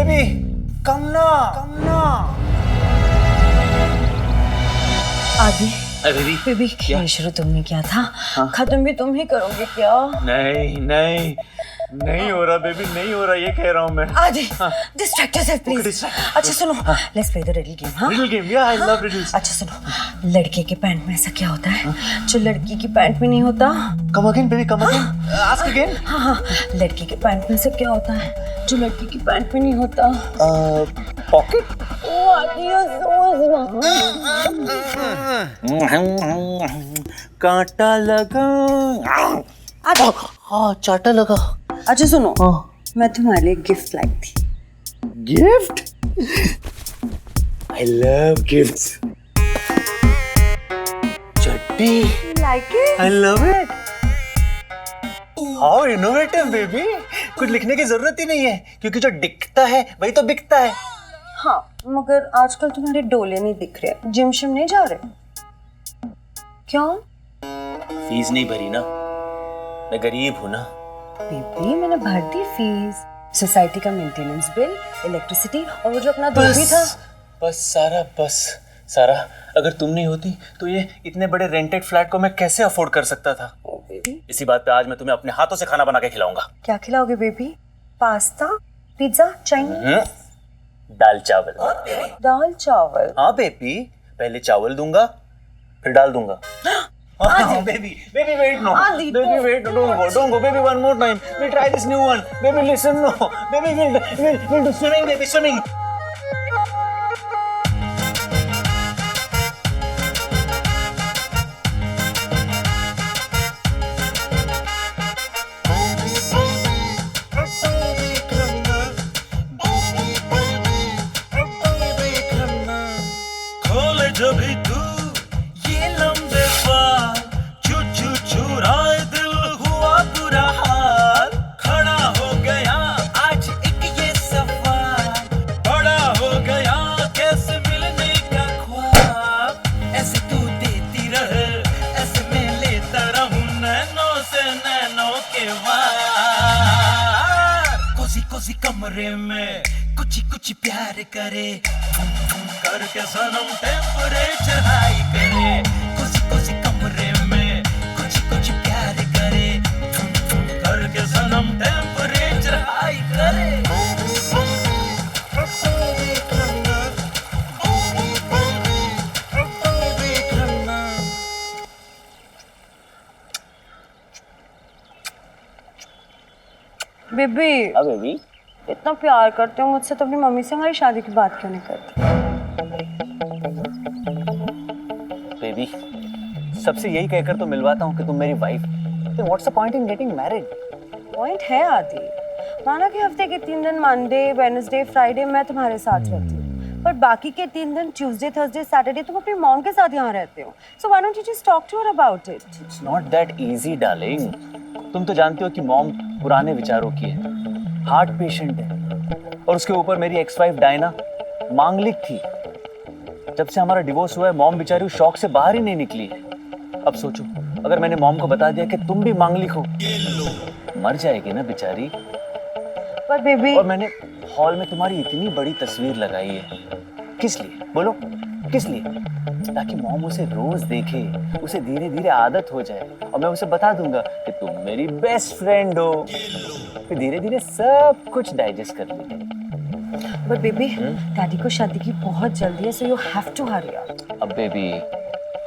Baby कम ना। आदि baby baby क्या? शुरू तुमने किया था, हाँ? खत्म भी तुम ही करोगे क्या? नहीं हो रहा बेबी, नहीं हो रहा, ये कह रहा हूँ मैं। आदि distract yourself Okay, please. distract. अच्छा सुनो, let's play the riddle game. हाँ रिडल गेम, या आई लव रिडल्स। अच्छा सुनो, लड़के के पैंट में ऐसा क्या होता है जो लड़की की पैंट में नहीं होता? Come again baby, come again, ask again. हाँ, लड़की के पैंट में से क्या होता है जो लड़की की पैंट में नहीं होता? पॉकेट। ओ आदि कांटा लगा। हाँ, चाटा लगा। अच्छा सुनो, हाँ। मैं तुम्हारे लिए गिफ्ट लाई थी। गिफ्ट? I love gifts. चड्डी। Like it? I love it. How innovative baby, कुछ लिखने की जरूरत ही नहीं है क्योंकि जो दिखता है वही तो बिकता है। हाँ, मगर आजकल तुम्हारे डोले नहीं दिख रहे, जिम शिम नहीं जा रहे क्यों? फीस नहीं भरी ना, मैं गरीब हूँ ना। बेबी मैंने भर दी फीस, सोसाइटी का मेंटेनेंस बिल, इलेक्ट्रिसिटी और वो जो अपना दूध भी था। बस सारा, अगर तुम नहीं होती तो ये इतने बड़े रेंटेड फ्लैट को मैं कैसे अफोर्ड कर सकता था। बेबी इसी बात पे आज मैं तुम्हें अपने हाथों से खाना बना के खिलाऊंगा। क्या खिलाओगे बेबी? Pasta, pizza, Chinese? दाल चावल। दाल चावल? हाँ बेबी, पहले चावल दूंगा फिर डाल दूंगा। Baby, wait no. Adi, Baby, wait, don't go. Baby, one more time. We'll try this new one. Baby, listen, no. Baby, we'll do swimming, baby, swimming. खोले जो भी तू ये लम्बे पार, चू चू चुराए दिल हुआ बुरा हाल, खड़ा हो गया आज एक ये सफर, बड़ा हो गया कैसे मिलने का ख्वाब, ऐसे तू देती रहे ऐसे मैं लेता रहूं नैनों से नैनों के वार, कोसी कोसी कमरे में कुछ प्यार करे, करके सनम टेम्परेचर हाई करे, कोसी कमरे में कुछ प्यार करे, करके सनम टेम्परेचर हाई करे। बेबी हाँ बेबी, इतना प्यार करते हो मुझसे तो अपनी मम्मी से हमारी शादी की बात क्यों नहीं करते? बेबी, सबसे यही कहकर तो मिलवाता हूँ कि तुम मेरी वाइफ। तो what's the point in getting married? Point है आदि, माना कि हफ्ते के 3 दिन मंडे वेडनेसडे फ्राइडे मैं तुम्हारे साथ रहती हूँ, पर बाकी के 3 दिन ट्यूसडे थर्सडे सैटरडे तुम अपनी मॉम के साथ यहाँ रहते हो। So why don't you just talk to her about it? It's not that easy darling. तुम तो जानती हो कि मॉम पुराने विचारों की है, हार्ट पेशेंट है, और उसके ऊपर मेरी एक्स वाइफ डायना मांगलिक थी। जब से हमारा डिवोर्स हुआ है मॉम बेचारी उस शौक से बाहर ही नहीं निकली है। अब सोचो, अगर मैंने मॉम को बता दिया कि तुम भी मांगलिक हो, मर जाएगी ना बेचारी। पर बेबी, और मैंने हॉल में तुम्हारी इतनी बड़ी तस्वीर लगाई है, किस लिए बोलो, किस लिए? ताकि मॉम उसे रोज देखे, उसे धीरे धीरे आदत हो जाए, और मैं उसे बता दूंगा कि तुम मेरी बेस्ट फ्रेंड हो, फिर धीरे धीरे सब कुछ डाइजेस्ट कर लेगी। बट बेबी डैडी को शादी की बहुत जल्दी है, so you have to hurry up. अब बेबी,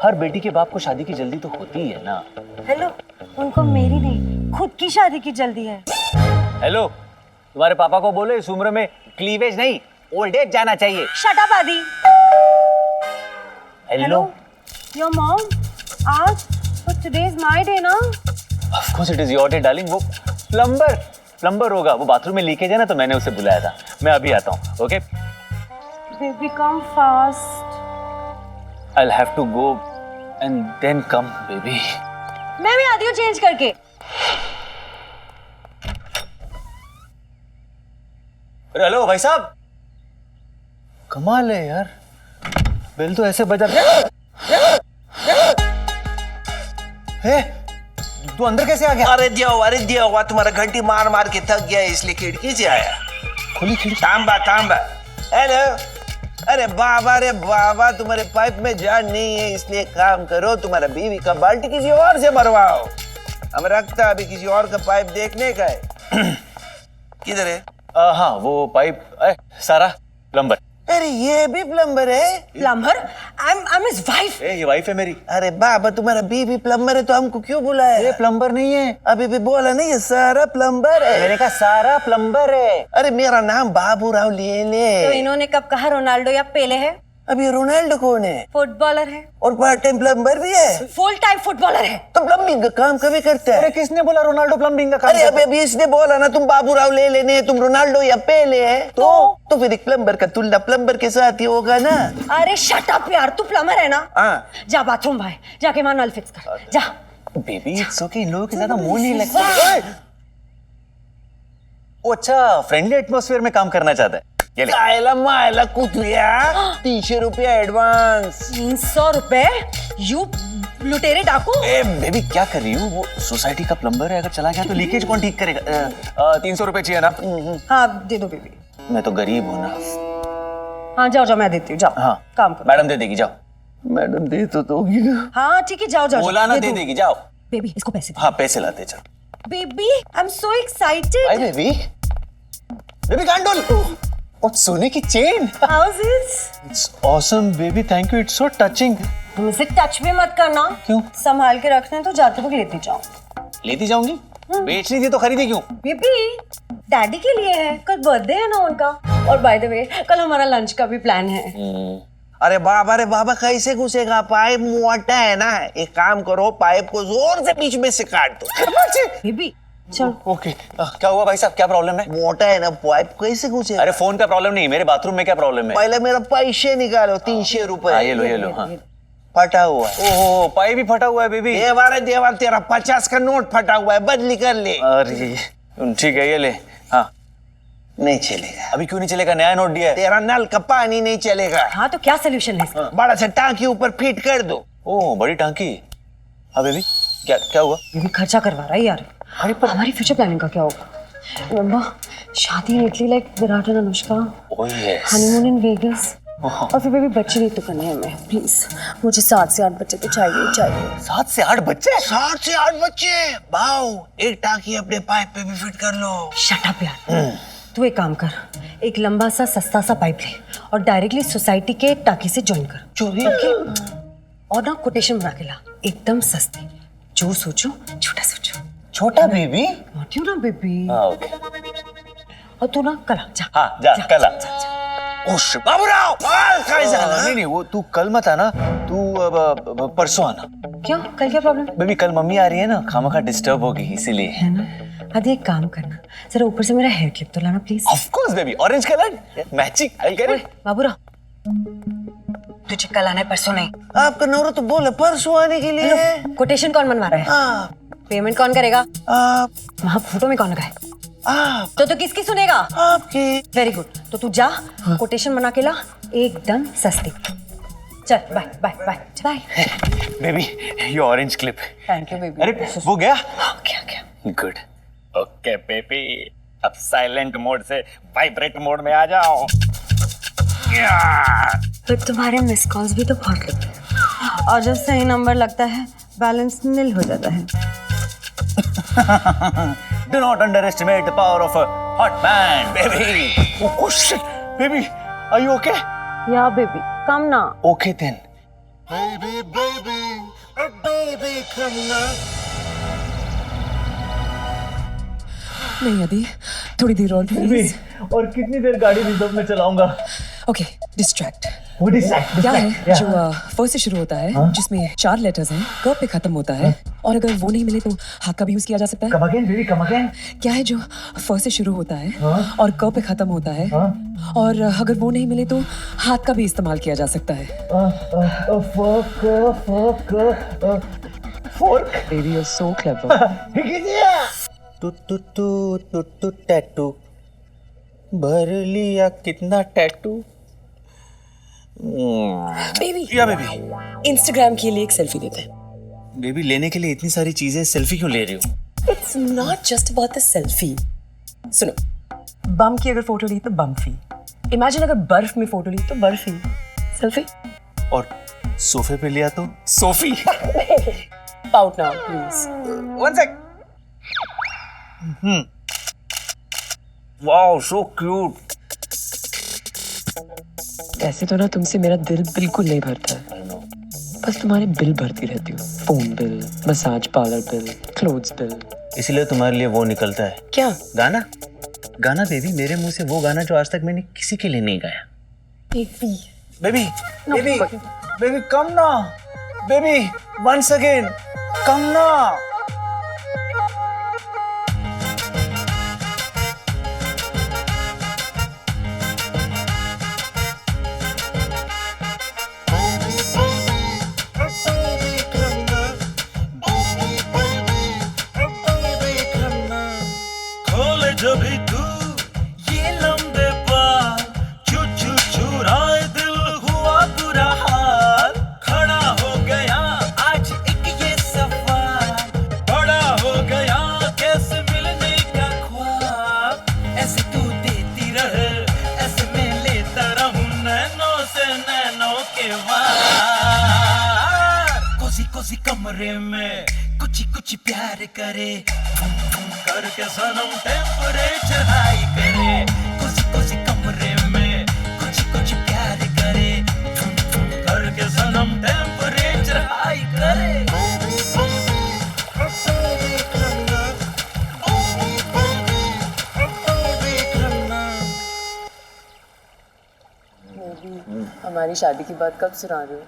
हर बेटी के बाप को शादी की जल्दी तो होती है ना। हेलो, उनको मेरी नहीं खुद की शादी की जल्दी है। हेलो, तुम्हारे पापा को बोलो इस उम्र में क्लीवेज नहीं ओल्ड एज जाना चाहिए। Shut up Aadi. Hello, your mom आज, but today is my day ना। Of course it is your day darling. वो प्लम्बर होगा, वो बाथरूम में लीकेज है ना, तो मैंने उसे बुलाया था। मैं अभी आता हूँ, okay? Baby come fast. I'll have to go and then come, baby. मैं भी आती हूँ चेंज करके। अरे हेलो भाई साहब, कमाल है यार, बेल तो ऐसे बजा है। तू अंदर कैसे आ गया? अरे दिया हुआ तुम्हारा घंटी मार मार के थक गया इसलिए खिड़की से आया। खुली खिड़की। तांबा हेलो। अरे बाबा तुम्हारे पाइप में जान नहीं है, इसलिए काम करो, तुम्हारा बीवी का बाल्टी किसी और से भरवाओ। हम रखता अभी किसी और का पाइप देखने का है। किधर है? हाँ वो पाइप। सारा प्लम्बर। अरे ये भी प्लम्बर है? प्लम्बर? I'm his wife. ये वाइफ है मेरी। अरे बाबा तुम्हारा बीवी प्लम्बर है तो हमको क्यों बुलाया? ये प्लम्बर नहीं है। अभी भी बोला नहीं, ये सारा प्लम्बर है। मैंने कहा सारा प्लम्बर है। अरे मेरा नाम बाबू राव ले। तो इन्होंने कब कहा रोनाल्डो या पेले है? अभी रोनाल्डो कौन है? फुटबॉलर है। और पार्ट टाइम प्लम्बर भी है? फुल टाइम फुटबॉलर है। तो प्लम्बिंग का काम कभी करता है? अरे किसने बोला रोनाल्डो प्लम्बिंग का काम अरे अभी इसने बोला ना तुम बाबू राव ले लेने, तुम रोनाल्डो या पेले है तो फिर एक प्लम्बर का तुलना प्लम्बर के साथ ही होगा ना। अरे शट अप यार, तू प्लम्बर है ना? हाँ। जा बाथरूम भाई, जाके वहां नल फिक्स कर जा। बेबी इट्स ओके, इन लोगों के ज्यादा मुंह नहीं लगता। वो अच्छा फ्रेंडली एटमॉस्फेयर में काम करना चाहता है। ये ले। कायला मायला कुतरिया, 300 रुपया एडवांस। 300 रुपए? यू लुटेरे डाकू। ए बेबी क्या कर रही हूँ? वो सोसाइटी का प्लम्बर है, अगर चला गया तो लीकेज कौन ठीक करेगा? 300 रुपए चाहिए ना? हाँ दे दो बेबी। मैं तो गरीब हूँ ना। हाँ जाओ मैं देती हूँ, जाओ। हाँ काम करो। मैडम दे देगी, जाओ। मैडम दे तो दोगी ना? हाँ ठीक है, जाओ बोला ना दे देगी, जाओ। बेबी इसको पैसे दे। हाँ पैसे लाते चल। Baby I am so excited. Baby baby कांडोल और सोने की chain. How is this? It's awesome baby, thank you, it's so touching. तुम इसे टच भी मत करना। क्यों? संभाल के रखने तो जाते वक्त लेती जाओ। लेती जाऊंगी? बेचनी थी तो खरीदी क्यों? बेबी डैडी के लिए है, कल बर्थडे है ना उनका। और बाय द वे कल हमारा लंच का भी प्लान है। अरे बाबा कैसे घुसेगा? पाइप मोटा है ना, एक काम करो पाइप को जोर से बीच में से काट दो। बेबी चल। ओके क्या हुआ भाई साहब, क्या प्रॉब्लम है? मोटा है ना पाइप, कैसे घुसेगा? अरे फोन का प्रॉब्लम नहीं, मेरे बाथरूम में क्या प्रॉब्लम है? पहले मेरा पैसे निकालो, 300 रुपए। ये लो हाँ। फटा हुआ है। ओहो पाइप भी फटा हुआ है बेबी। देवार तेरा 50 का नोट फटा हुआ है, बदली कर ले। अरे ठीक है ये ले। हाँ नहीं चलेगा। अभी क्यों नहीं चलेगा? नया नोट दिया है। तेरा नल का पानी नहीं चलेगा। हाँ तो क्या सोल्यूशन है इसका? बड़ा सा टांकी ऊपर फिट कर दो। ओह बड़ी टांकी। हाँ बेबी क्या हुआ? बेबी खर्चा करवा रहा है यार। अरे पर हमारी फ्यूचर प्लानिंग का क्या होगा? रिमेंबर शादी in Italy like Virat and Anushka, oh yes. Honeymoon in Vegas. और फिर बेबी बच्चे नहीं तो करने हैं हमें, प्लीज। मुझे 7 से 8 बच्चे तो चाहिए। 7 से 8 बच्चे? 7 से 8 बच्चे? बाओ, एक टांकी अपने पाइप पे भी फिट कर लो। शट अप यार। तू एक काम कर, एक लंबा सा सस्ता सा पाइप ले और डायरेक्टली सोसाइटी के टाकी से ज्वाइन कर। चोरी? और ना कोटेशन बना के ला, एकदम सस्ती। जो सोचो छोटा सोचो। छोटा बेबी? नॉट यू ना बेबी। हाँ ओके। और तू ना कल आ, जा। हाँ जा कल आ। ओश बाबूराव, नहीं वो तू कल मत आना, तू परसों आना। क्यों? कल क्या प्रॉब्लम? बेबी कल मम्मी आ रही है ना, खामखा डिस्टर्ब होगी इसीलिए। है ना? आदि एक काम करना, जरा ऊपर से मेरा हेयर क्लिप तो लाना please. Of course baby, orange colour matching, I get it. Baburao तुझे कल आना है, परसों नहीं। आपका नौरा तो बोला परसों आने के लिए। कोटेशन कौन बनवा रहा है? पेमेंट कौन करेगा? आप वहाँ फोटो में कौन लगा है? आप तो किसकी सुनेगा? आपकी। Very good. तो तू जा, कोटेशन बना के ला, एकदम सस्ती। चल bye bye bye bye. Baby ये orange clip. Thank you baby. अरे वो गया? क्या गुड। ओके बेबी, अब साइलेंट मोड से वाइब्रेट मोड में आ जाओ। पर तुम्हारे मिस कॉल्स भी तो बहुत लगते हैं, और जब सही नंबर लगता है बैलेंस निल हो जाता है। Do not underestimate the power of a hot man, baby. Oh shit, baby, are you okay? या बेबी कम ना। Okay then. नहीं अभी थोड़ी देर और प्लीज। और कितनी देर गाड़ी रिजर्व में चलाऊंगा? Okay distract. What is that? क्या है जो फर्स्ट से शुरू होता है, जिसमें 4 लेटर्स हैं, क पे खत्म होता है, और अगर वो नहीं मिले तो हाथ का भी यूज किया जा सकता है। Come again, baby, come again. क्या है जो फर्स्ट से शुरू होता है और क पे खत्म होता है, और अगर वो नहीं मिले तो हाथ का भी इस्तेमाल किया जा सकता है। Fork. Baby you are so clever. टू टैटू भर लिया कितना टैटू। बेबी या बेबी इंस्टाग्राम के लिए एक सेल्फी लेते हैं। बेबी लेने के लिए इतनी सारी चीजें, सेल्फी क्यों ले रही हो? It's not just about the selfie. सुनो, बम की अगर फोटो ली तो बम फी, इमेजिन अगर बर्फ में फोटो ली तो बर्फी, सेल्फी। और सोफे पे लिया तो सोफी। Pout now please. One sec. Wow, so cute. ऐसे तो ना तुमसे मेरा दिल बिल्कुल नहीं भरता है, बस तुम्हारे बिल भरती रहती हूँ। Phone bill, massage parlour bill, clothes bill. इसीलिए तुम्हारे लिए वो निकलता है क्या? गाना। गाना बेबी, मेरे मुंह से वो गाना जो आज तक मैंने किसी के लिए नहीं गाया। बेबी, बेबी, बेबी कम ना। बेबी, वंस अगेन, कम ना। खोले जो भी तू ये लंबे बाल, छू छू छुराए दिल हुआ बुरा हाल। खड़ा हो गया आज एक ये सवाल, बड़ा हो गया कैसे मिलने का ख्वाब। ऐसे तू देती रहे, ऐसे मैं लेता रहूं नैनों से नैनों के वार। कोसी कोसी कमरे में कुछ कुछ प्यार करे, करके सनम टेम्परेचर हाई करे। कोसी कोसी कमरे में कुछ कुछ प्यार करे, करके सनम टेम्परेचर हाई करे। हमारी शादी की बात कब सुना रहे हो?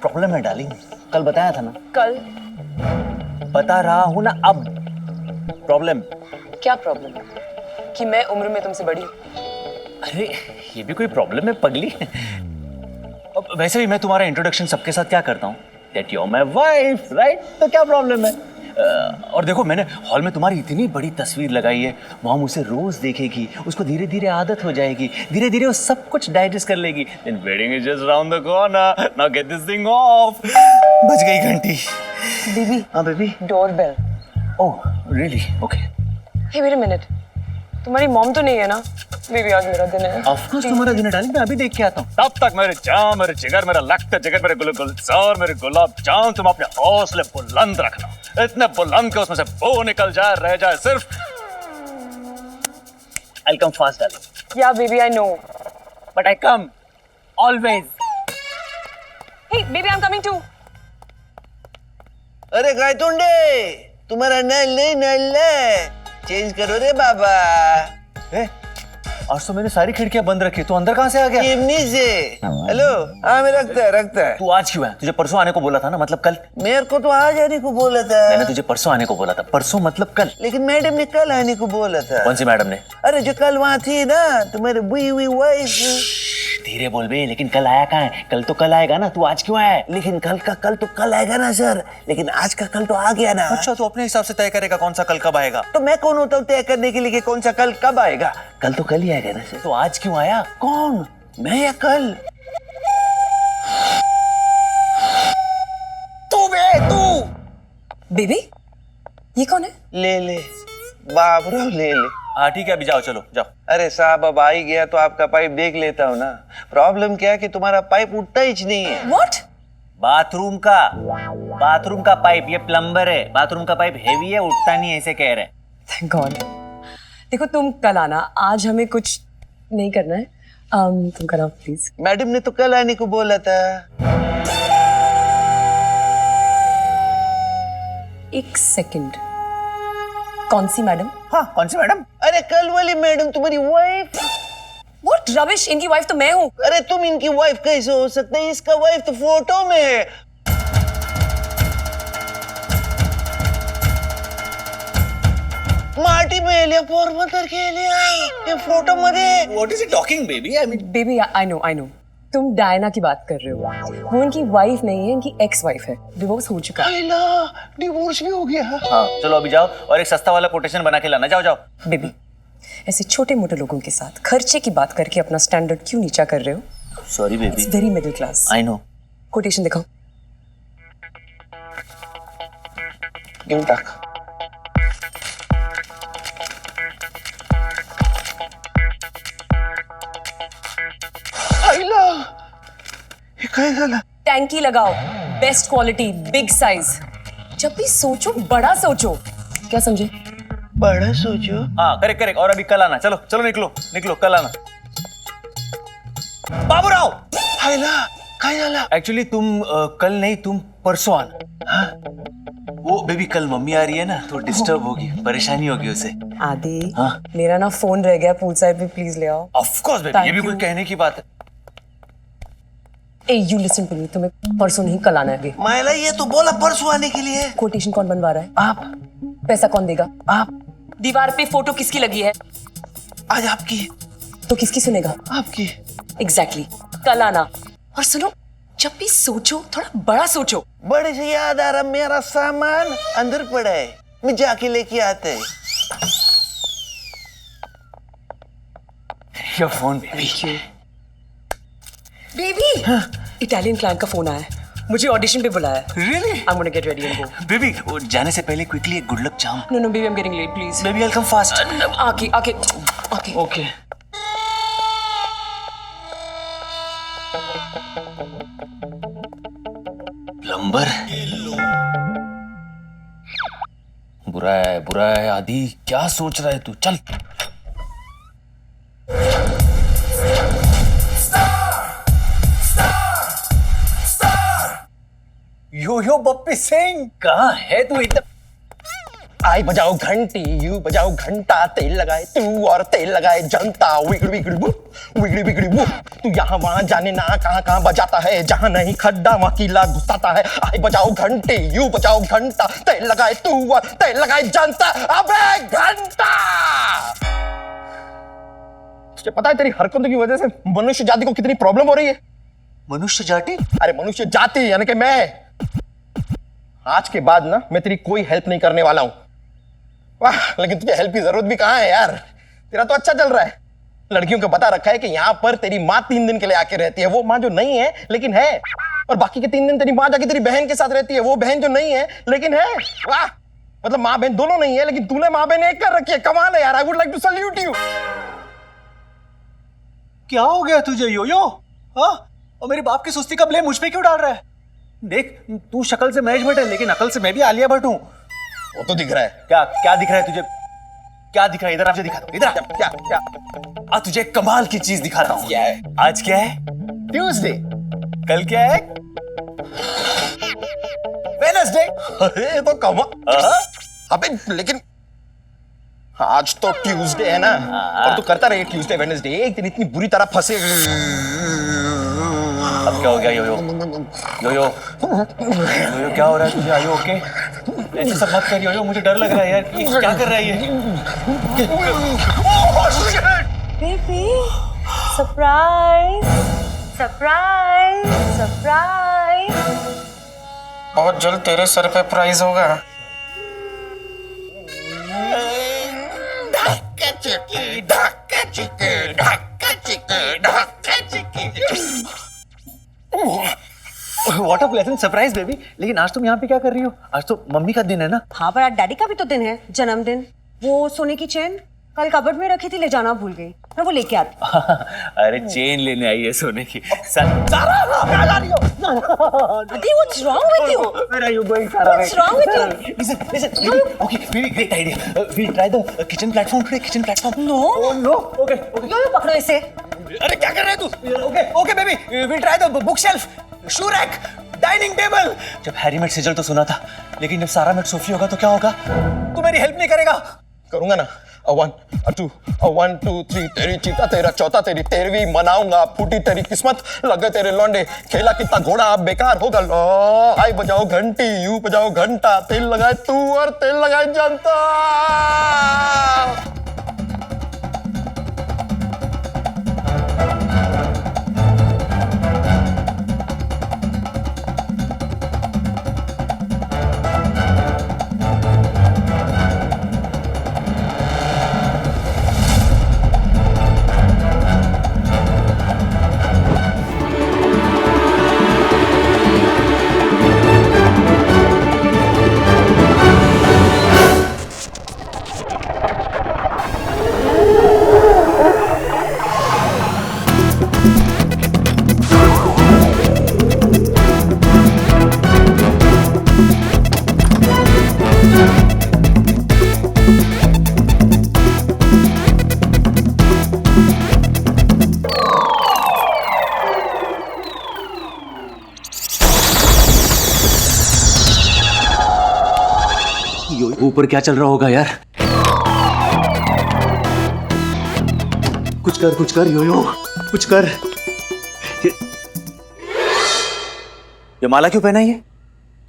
प्रॉब्लम है डार्लिंग, कल बताया था ना। कल? बता रहा हूं ना अब। प्रॉब्लम। क्या प्रॉब्लम है? कि मैं उम्र में तुमसे बड़ी हूँ? अरे ये भी कोई प्रॉब्लम है पगली? अब वैसे भी मैं तुम्हारा इंट्रोडक्शन सबके साथ क्या करता हूँ, that you are my wife, right? तो क्या प्रॉब्लम है? और देखो, मैंने हॉल में तुम्हारी इतनी बड़ी तस्वीर लगाई है, मॉम उसे रोज देखेगी, उसको धीरे धीरे आदत हो जाएगी, धीरे धीरे वो सब कुछ डाइजेस्ट कर लेगी। Then wedding is just round the corner, now get this thing off. बज गई घंटी। बेबी। हाँ baby. Doorbell. Oh really? Okay. Hey wait a minute, तुम्हारी मॉम तो नहीं है ना? बेबी आज मेरा दिन है। ऑफ कोर्स तुम्हारा दिन है डार्लिंग, मैं अभी देख के आता हूँ। तब तक मेरे जाम, मेरे जिगर, मेरा लख्त जिगर, मेरे गुलजार, मेरे गुलाब जाम, तुम अपने हौसले बुलंद रखना, इतने बुलंद के उसमें से वो निकल जाए, रह जाए सिर्फ। I'll come fast darling, या baby I know, but I come always. Hey baby I am coming too. अरे गायतुंडे, तुम्हारा नल नहीं नल है, चेंज करो रे बाबा। ए, आज तो मैंने सारी खिड़कियां बंद रखी, तू अंदर कहाँ से आ गया? चिमनी से। हेलो, हाँ मैं रखता है रखता है। तू आज क्यों है? तुझे परसों आने को बोला था ना, मतलब कल। मेरे को तो आज आने को बोला था। मैंने तुझे परसों आने को बोला था, परसों मतलब कल। लेकिन मैडम ने कल आने को बोला था। कौन सी मैडम ने? अरे जो कल वहाँ थी ना, तुम्हारे बुई हुई वाइफ। धीरे बोल बे, लेकिन कल आया कहाँ है? कल तो कल आएगा ना, तू आज क्यों आया है? लेकिन कल का कल तो कल आएगा ना सर, लेकिन आज का कल तो आ गया ना। अच्छा, तू अपने हिसाब से तय करेगा कौन सा कल कब आएगा? तो मैं कौन होता हूँ तय करने के लिए कि कौन सा कल कब आएगा? कल तो कल ही आएगा ना सर। तो आज क्यों आया? कौन, मैं या कल? तू बे तू। बेबी ये कौन है? ले ले बाप रे, ले ले। हाँ ठीक है, अभी जाओ, चलो जाओ। अरे साहब अब आ ही गया तो आपका पाइप देख लेता हूँ ना। प्रॉब्लम क्या है कि तुम्हारा पाइप उठता ही नहीं है। व्हाट? बाथरूम का पाइप, ये प्लम्बर है। बाथरूम का पाइप हेवी है, उठता नहीं है, ऐसे कह रहे। Thank God. देखो तुम कल आना, आज हमें कुछ नहीं करना है। तुम कल आओ प्लीज। मैडम ने तो कल आने को बोला था। एक सेकंड, कौन सी मैडम? हाँ, कौन सी मैडम? अरे कल वाली मैडम, तुम्हारी वाइफ। व्हाट रबिश, इनकी वाइफ तो मैं हूँ। अरे तुम इनकी वाइफ कैसे हो सकते हैं? इसका वाइफ तो फोटो में है। माटी में एलिया पोरबंदर के एलिया ये फोटो मध्ये। What is he talking, baby? I mean, baby I no तुम डायना की बात कर रहे हो। वो इनकी वाइफ नहीं है, इनकी एक्स वाइफ है। डिवोर्स हो चुका है। आइला, डिवोर्स भी हो गया। हाँ चलो अभी जाओ और एक सस्ता वाला कोटेशन बना के लाना। जाओ जाओ। बेबी ऐसे छोटे मोटे लोगों के साथ खर्चे की बात करके अपना स्टैंडर्ड क्यों नीचा कर रहे हो? Sorry baby. It's very middle class. I know. Quotation दिखाओ। Give back. काय झालं? टैंकी लगाओ, बेस्ट क्वालिटी, बिग साइज। जब भी सोचो बड़ा सोचो। क्या समझे? बड़ा सोचो। हाँ करेक्ट करेक्ट, और अभी कल आना, चलो चलो निकलो निकलो, कल आना। बाबूराव, हायला काय झालं? एक्चुअली तुम कल नहीं, तुम परसों आना। वो बेबी कल मम्मी आ रही है ना, तो डिस्टर्ब होगी, परेशानी होगी उसे। आदि, हाँ? मेरा ना फोन रह गया पूल साइड पे, प्लीज ले आओ। ऑफ कोर्स बेबी, ये भी Thank कोई you. कहने की बात है। ए यू लिसन टू मी, तुम्हें परसों नहीं कल आना है। मायला ये तो बोला परसों आने के लिए। कोटेशन कौन बनवा रहा है? आप पैसा कौन देगा? आप दीवार पे फोटो किसकी लगी है? आज आपकी तो किसकी सुनेगा? आपकी। एग्जैक्टली कल आना। और सुनो, जब भी सोचो थोड़ा बड़ा सोचो। बड़े से याद आ रहा, मेरा सामान अंदर पड़ा है, मैं जाके लेके आते। Your phone baby. Baby, Italian client का फोन आया है, मुझे ऑडिशन पे बुलाया है। Really? I am gonna get ready and go. Baby वो जाने से पहले क्विकली एक good luck charm. No no baby, I am getting late, please. Baby I come fast. आके आके आके। ओके। प्लम्बर, बुरा है आदि, क्या सोच रहा है तू? चल। यो यो बप्पी सिंह, कहाँ है तू इधर? आई बजाओ घंटी, यू बजाओ घंटा, तेल लगाए तू और तेल लगाए जनता, विगड़ी विगड़ी वो, विगड़ी विगड़ी वो। तू यहाँ वहाँ जाने ना कहाँ कहाँ बजाता है, जहाँ नहीं खड्डा वहाँ कीला घुसाता है। आई बजाओ घंटी, यू बजाओ घंटा, तेल लगाए तू और तेल लगाए जनता। अबे घंटा! तुझे पता है तेरी हरकतों की वजह से मनुष्य जाति को कितनी प्रॉब्लम हो रही है? मनुष्य जाति? अरे मनुष्य जाति यानी कि मैं। आज के बाद ना मैं तेरी कोई हेल्प नहीं करने वाला हूं। वाह, लेकिन तुझे हेल्प की जरूरत भी कहां है यार? तेरा तो अच्छा चल रहा है। लड़कियों को बता रखा है कि यहाँ पर तेरी माँ 3 दिन के लिए आके रहती है, वो माँ जो नहीं है लेकिन है। और बाकी के 3 दिन तेरी माँ जाके तेरी बहन के साथ रहती है, वो बहन जो नहीं है लेकिन है। वाह, मतलब माँ बहन दोनों नहीं है लेकिन तूने माँ बहन एक कर रखी है। कमाल है यार, I would like to salute you. क्या हो गया तुझे यो? हाँ? और मेरे बाप की सुस्ती का ब्लेम मुझ पे क्यों डाल रहा है? देख, तू शक्ल से महेश भट्ट है लेकिन अकल से मैं भी आलिया भट्ट हूँ। वो तो दिख रहा है। क्या क्या दिख रहा है तुझे? क्या दिख रहा है? इधर मुझे दिखा दो, इधर आ। क्या क्या? आज तुझे एक कमाल की चीज दिखा रहा हूँ। क्या है? आज क्या है? ट्यूसडे। कल क्या है? वेडनेसडे। अरे ये तो अबे लेकिन आज तो ट्यूसडे है ना, और तू करता रहे ट्यूसडे वेडनेसडे, एक दिन इतनी बुरी तरह फंसे। अब क्या हो गया यो? क्या हो रहा है तुझे? आयो ओके? ऐसे सब मत कर यो, मुझे डर लग रहा है यार। ये क्या कर रहा है ये? Baby, surprise surprise surprise. बहुत जल्द तेरे सर पे प्राइज होगा। What a pleasant surprise baby. लेकिन आज तुम यहाँ पे क्या कर रही हो? आज तो मम्मी का दिन है ना। हाँ, पर आज डैडी का भी तो दिन है, जन्मदिन। वो सोने की चेन कल कबर्ड में रखी थी, ले जाना भूल गई, मैं वो लेके आती। अरे चेन लेने आई है सोने की। Adi, what's wrong with you? Where are you going, Sarah? What's wrong with you? Listen. Okay, really great idea. We'll try the kitchen platform today. Kitchen platform. No. Oh no. Okay. यो पकड़ो इसे। अरे क्या कर रहे है तू? Okay, baby. We'll try the bookshelf, shoe rack, dining table. जब Harry met Sejal तो सुना था, लेकिन जब सारा मेट सोफी होगा तो क्या होगा? तू मेरी हेल्प नहीं करेगा? करूंगा ना। 1 2 1 2 3 तेरी चीता तेरा चौथा तेरी 13वीं मनाऊंगा। फूटी तेरी किस्मत, लगे तेरे लौंडे, खेला कितना घोड़ा अब बेकार होगा। लो आई बजाओ घंटी, यू बजाओ घंटा, तेल लगाए तू और तेल लगाए जनता। ऊपर क्या चल रहा होगा यार? कुछ कर योयो, कुछ कर। ये माला क्यों पहना है?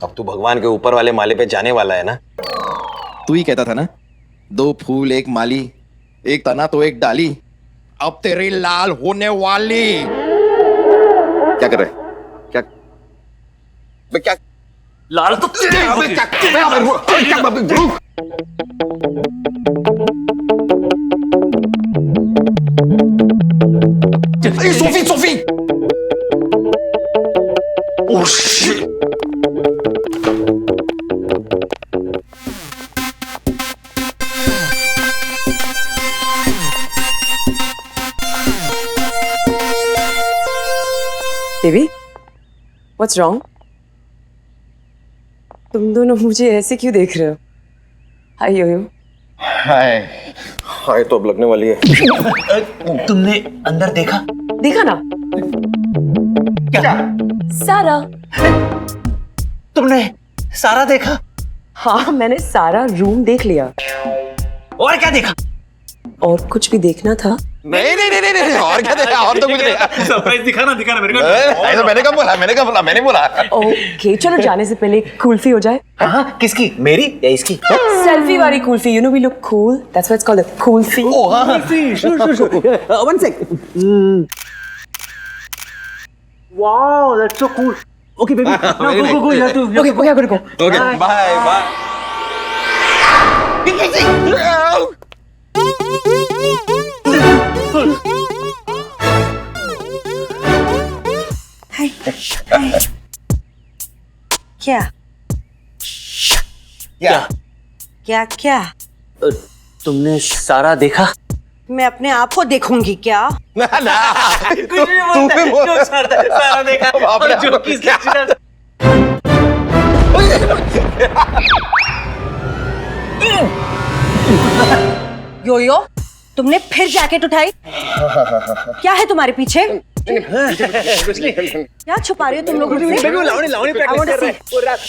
अब तू भगवान के ऊपर वाले माले पे जाने वाला है ना। तू ही कहता था ना, 2 फूल 1 माली, 1 तना तो 1 डाली, अब तेरी लाल होने वाली। क्या कर रहे? क्या क्या लाल तो Sophie Sophie. Oh shit. Baby, what's wrong? तुम दोनों मुझे ऐसे क्यों देख रहे हो? हाय योयो। हाय हाय तो अब लगने वाली है। तुमने अंदर देखा? देखा ना? क्या? सारा। तुमने सारा देखा? हाँ, मैंने सारा रूम देख लिया। और क्या देखा? और कुछ भी देखना था? नहीं नहीं नहीं नहीं, और क्या देखा? और तो कुछ नहीं। सरप्राइज दिखाना मेरे को। ऐसा मैंने कब बोला। ओके, चलो जाने से पहले कुल्फी हो जाए। हाँ, किसकी? मेरी या इसकी? सेल्फी वाली kulfi, you know we look cool. That's why it's called a kulfi. Sure. One sec. Wow, that's so cool. Okay, baby. Now go. You have to. Okay, I gotta go. Okay bye bye. क्या क्या? क्या क्या? तुमने सारा देखा? मैं अपने आप को देखूंगी क्या? ना तू भी बोल। सारा देखा। बाप रे, जो किस योयो, तुमने फिर जैकेट उठाई? क्या है तुम्हारे पीछे? क्या छुपा रही हो तुम लोग मुझसे? लावणी I want to see.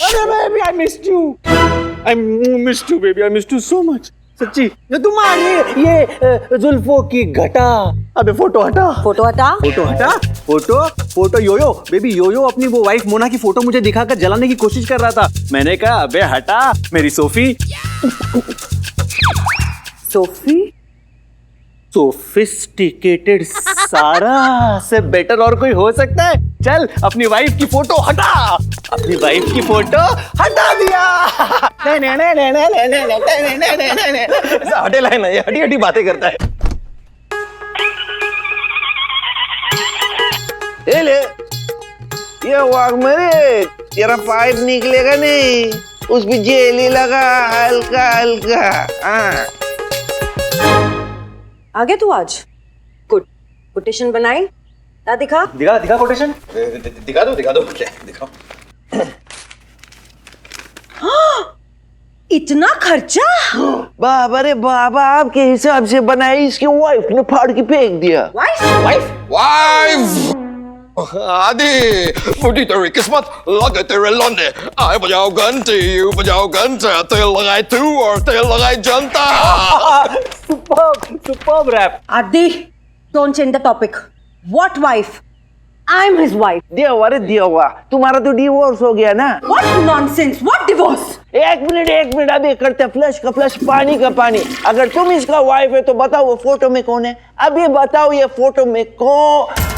अरे baby, I missed you. I missed you, baby. I missed you so much. सच्ची। तुम्हारी ये जुल्फों की घटा। अबे फोटो हटा। फोटो हटा। फोटो योयो बेबी, योयो अपनी वो वाइफ मोना की फोटो मुझे दिखाकर जलाने की कोशिश कर रहा था। मैंने कहा अबे हटा, मेरी सोफी। सोफी? सोफिस्टिकेटेड सारा से बेटर और कोई हो सकता है? चल अपनी वाइफ की फोटो हटा। अपनी वाइफ की फोटो हटा दिया। ऐसा हटे लाइन है, ये हटी हटी बातें करता है। ये ले, ये वाक मेरे, तेरा पाइप निकलेगा नहीं, उस पे जेली लगा हल्का हल्का। हाँ। आगे तू आज गुड कोटेशन बनाई? दिखा कोटेशन। दिखा दो क्या दिखाओ। इतना खर्चा? बाबा रे बाबा, आपके हिसाब से बनाई, इसकी वाइफ ने फाड़ के फेंक दिया। वाइफ आदि मुझे तेरी किस्मत लगे तेरे लौंडे। आए बजाओ घंटी, यू बजाओ घंटा, तेल लगाए तू और तेल लगाए जनता। Superb rap. Adi, don't change the topic. What wife? I'm his wife. देवा रे देवा, तुम्हारा तो डिवोर्स हो गया ना? What nonsense? What divorce? एक मिनट, अभी करते फ्लश का फ्लश, पानी का पानी। अगर तुम इसका वाइफ है तो बताओ वो फोटो में कौन है? अभी बताओ ये फोटो में कौन?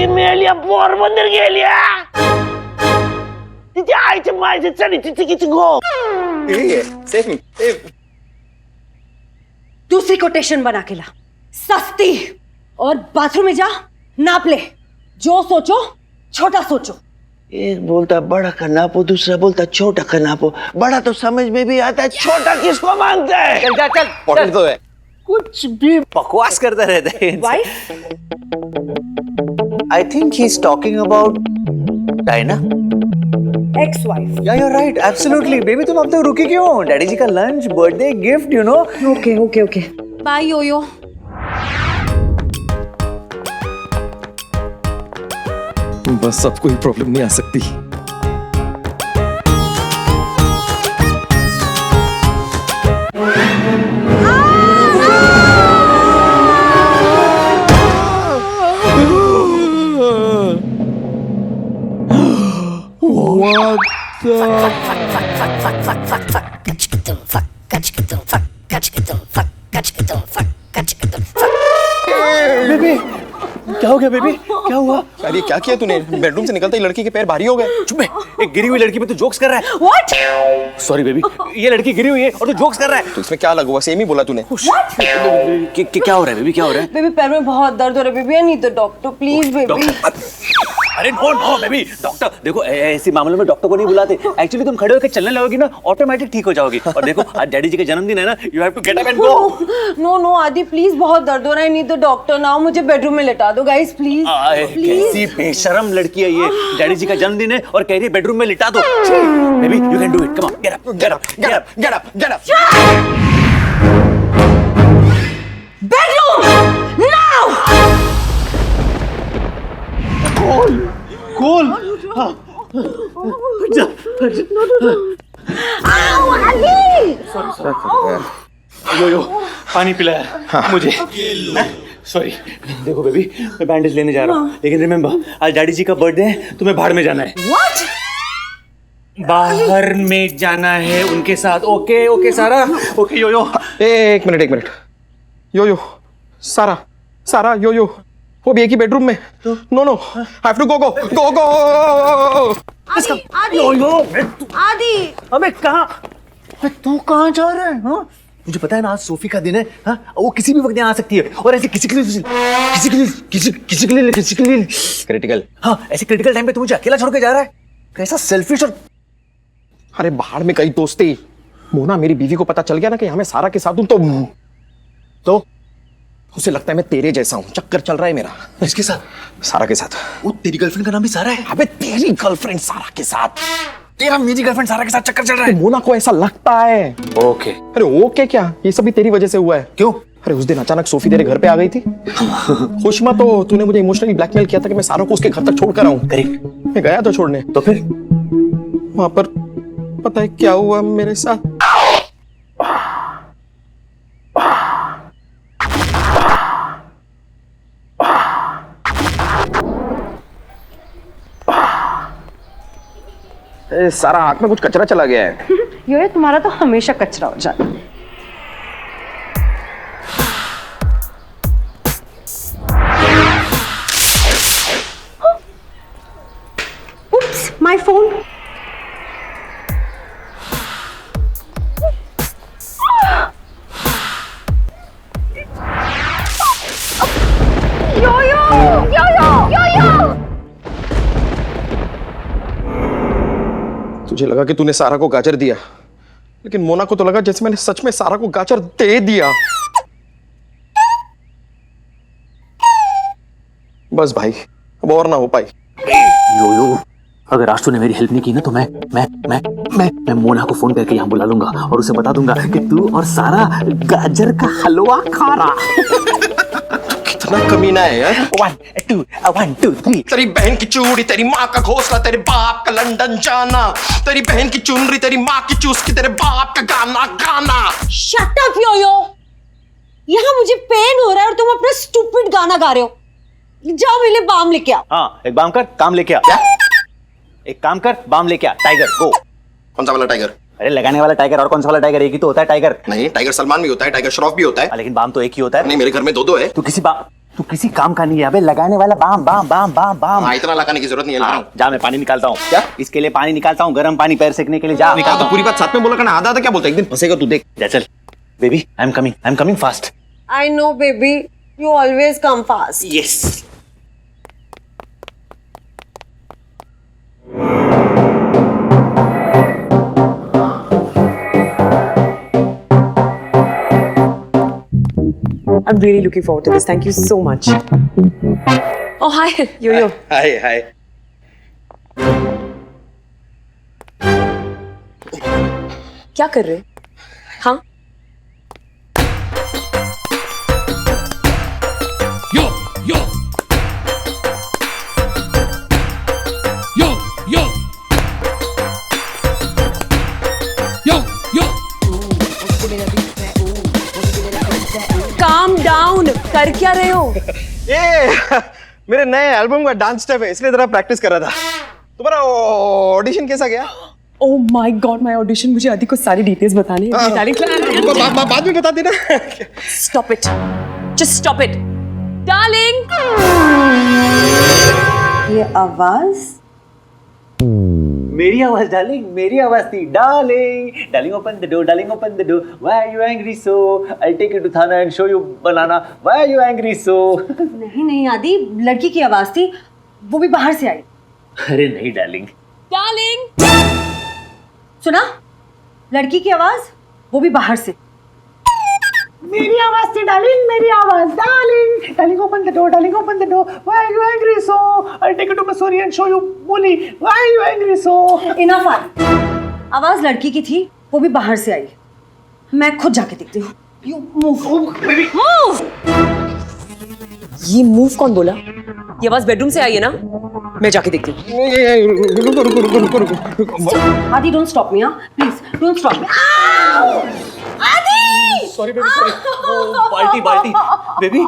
मेलिया पोरबंदर गेलिया, तिच्या आईच्या मायचे चढी तिची किती गो। सेम दूसरी कोटेशन बना के ला, सस्ती। और बाथरूम में जा, नाप ले। जो सोचो छोटा सोचो। एक बोलता बड़ा का नापो, दूसरा बोलता छोटा का नापो। बड़ा तो समझ में भी आता है, छोटा किसको मांगता है? चल तो है, कुछ भी बकवास करता रहता है। Wife? I think he's talking about Diana. ex-wife. या यू राइट एब्सोल्युटली बेबी तुम अब तक रुकी क्यों डैडी जी का lunch birthday gift you know Okay. Bye, Yo-Yo. बस अब कोई प्रॉब्लम नहीं आ सकती। बेबी क्या हो गया बेबी क्या हुआ अरे क्या किया तूने? बेडरूम से निकलते ही लड़की के पैर भारी हो गए। चुप एक गिरी हुई लड़की पे तू जोक्स कर रहा है What? सॉरी बेबी ये लड़की गिरी हुई है और तू जोक्स कर रहा है तो इसमें क्या लगा हुआ? सेम ही बोला तूने। क्या हो रहा है बेबी क्या हो रहा है Baby, पैर में बहुत दर्द हो रहा है. Baby, I need the doctor. Please, baby. अरे नो बेबी डॉक्टर देखो ऐसे मामलों में डॉक्टर को नहीं बुलाते एक्चुअली तुम खड़े होकर चलने लगोगी ना ऑटोमेटिक ठीक हो जाओगी और देखो आज डैडी जी का जन्मदिन है ना you have to get up and go No, Adi please बहुत दर्द हो रहा है. I need the doctor now. मुझे बेडरूम में लेटा दो गाइस प्लीज. कैसी बेशरम लड़की है ये डैडी जी का जन्मदिन है और कह रही है बेडरूम में लिटा दो baby you can do it come on get up get up get up get up get up bedroom now. Cool यो पानी पिलाया मुझे सॉरी देखो बेबी मैं बैंडेज लेने जा रहा हूँ लेकिन रिमेम्बर आज डैडी जी का बर्थडे है तुम्हें बाहर में जाना है What? बाहर में जाना है उनके साथ okay okay Sara okay yo एक मिनट यो सारा यो वो भी एक ही बेडरूम में। No I have to go Adi अबे कहाँ तू कहाँ जा रहा है हाँ मुझे पता है ना आज सोफी का दिन है हाँ वो किसी भी वक्त यहाँ आ सकती है और ऐसे किसी के लिए क्रिटिकल। हाँ ऐसे क्रिटिकल टाइम पे तू मुझे अकेला छोड़ के जा रहा है कैसा सेल्फिश और अरे बाहर में कई दोस्ती मोना मेरी बीवी को पता चल गया ना कि हमें सारा के साथ हूं तो उसे लगता है मैं तेरे जैसा हूं चक्कर चल रहा है मेरा इसके साथ सारा के साथ। वो तेरी गर्लफ्रेंड का नाम भी सारा है अबे तेरी गर्लफ्रेंड सारा के साथ तेरा मेरी गर्लफ्रेंड सारा के साथ चक्कर चल रहा है मोना को ऐसा लगता है। ओके अरे ओके क्या ये सब भी तेरी वजह से हुआ है। क्यों अरे उस दिन अचानक सोफी तेरे घर पे आ गई थी खुशमा तो तूने मुझे इमोशनली ब्लैकमेल किया था कि मैं सारों को उसके घर तक छोड़ कर आऊं। करेक्ट मैं गया था छोड़ने तो फिर वहां पर पता है क्या हुआ मेरे साथ? सारा आंख में कुछ कचरा चला गया है। ये तुम्हारा तो हमेशा कचरा हो जाता है. Oops, my phone. तुझे लगा कि तूने सारा को गाजर दिया लेकिन मोना को तो लगा जैसे मैंने सच में सारा को गाजर दे दिया। बस भाई अब और ना हो पाई। यो अगर आज तूने मेरी हेल्प नहीं की ना तो मैं मोना को फोन करके यहाँ बुला लूंगा और उसे बता दूंगा कि तू और सारा गाजर का हलवा खा रहा। कितना कमीना है यार। 1 2 3 तेरी बहन की चूड़ी तेरी माँ का घोंसला तेरे बाप का लंदन जाना तेरी बहन की चुनरी तेरी माँ की चूस की तेरे बाप का गाना गाना। Shut up, yo-yo. यहाँ मुझे पेन हो रहा है और तुम अपना स्टूपिड गाना गा रहे हो. जाओ मेरे लिए बाम लेके आओ. हाँ एक काम कर काम लेके आ एक काम कर बाम लेके आ टाइगर गो। कौन सा वाला टाइगर? अरे लगाने वाला टाइगर और कौन सा वाला टाइगर एक ही तो होता है टाइगर। नहीं टाइगर सलमान भी होता है टाइगर श्रॉफ भी होता है। लेकिन बाम तो एक ही होता है। नहीं मेरे घर में दो है। तू किसी काम का नहीं है अबे लगाने वाला balm balm balm balm balm. हाँ इतना लगाने की जरूरत नहीं है। हाँ, जा मैं पानी निकालता हूँ। क्या? इसके लिए पानी निकालता हूँ गर्म पानी पैर सेकने के लिए जा निकाल तो पूरी बात साथ में बोला करना आधा क्या बोलता है एक दिन फंसेगा तू देख। जा चल baby I am coming fast. I know, baby. You always come fast. Yes I'm really looking forward to this. Thank you so much. Oh, hi, Yo-Yo. हाय हाय। क्या कर रहे? हाँ Yo, yo. Yo, yo. Yo, yo. Calm down, कर क्या रहे हो? ये मेरे नए एल्बम का डांस स्टेप है, इसलिए जरा प्रैक्टिस कर रहा था। तुम्हारा ऑडिशन कैसा गया? Oh my God, my audition, मुझे आदि को सारी डिटेल्स बतानी है। बाद में बता देना। Stop it, just stop it darling. ये आवाज मेरी आवाज डार्लिंग, मेरी आवाज थी darling. Darling open the door, darling open the door, why are you angry so, I will take you to थाना and show you banana, why are you angry so. नहीं आदि, लड़की की आवाज थी, वो भी बाहर से आई। अरे नहीं डार्लिंग। डार्लिंग सुना, लड़की की आवाज, वो भी बाहर से। मेरी आवाज थी डार्लिंग, मेरी आवाज darling. Darling open the door, darling open the door, why are you angry so, I will take you to Mussoorie and show you Molly, why are you angry so. Enough Adi, आवाज लड़की की थी, वो भी बाहर से आई। मैं खुद जाके देखती हूँ। You move. Move. ये मूव कौन बोला? ये आवाज बेडरूम से आई है ना? मैं जाके देखती हूँ। रुको। आदि डोंट स्टॉप मी, हाँ प्लीज डोंट स्टॉप मी। आदि सॉरी बेबी, सॉरी। बाल्टी बेबी,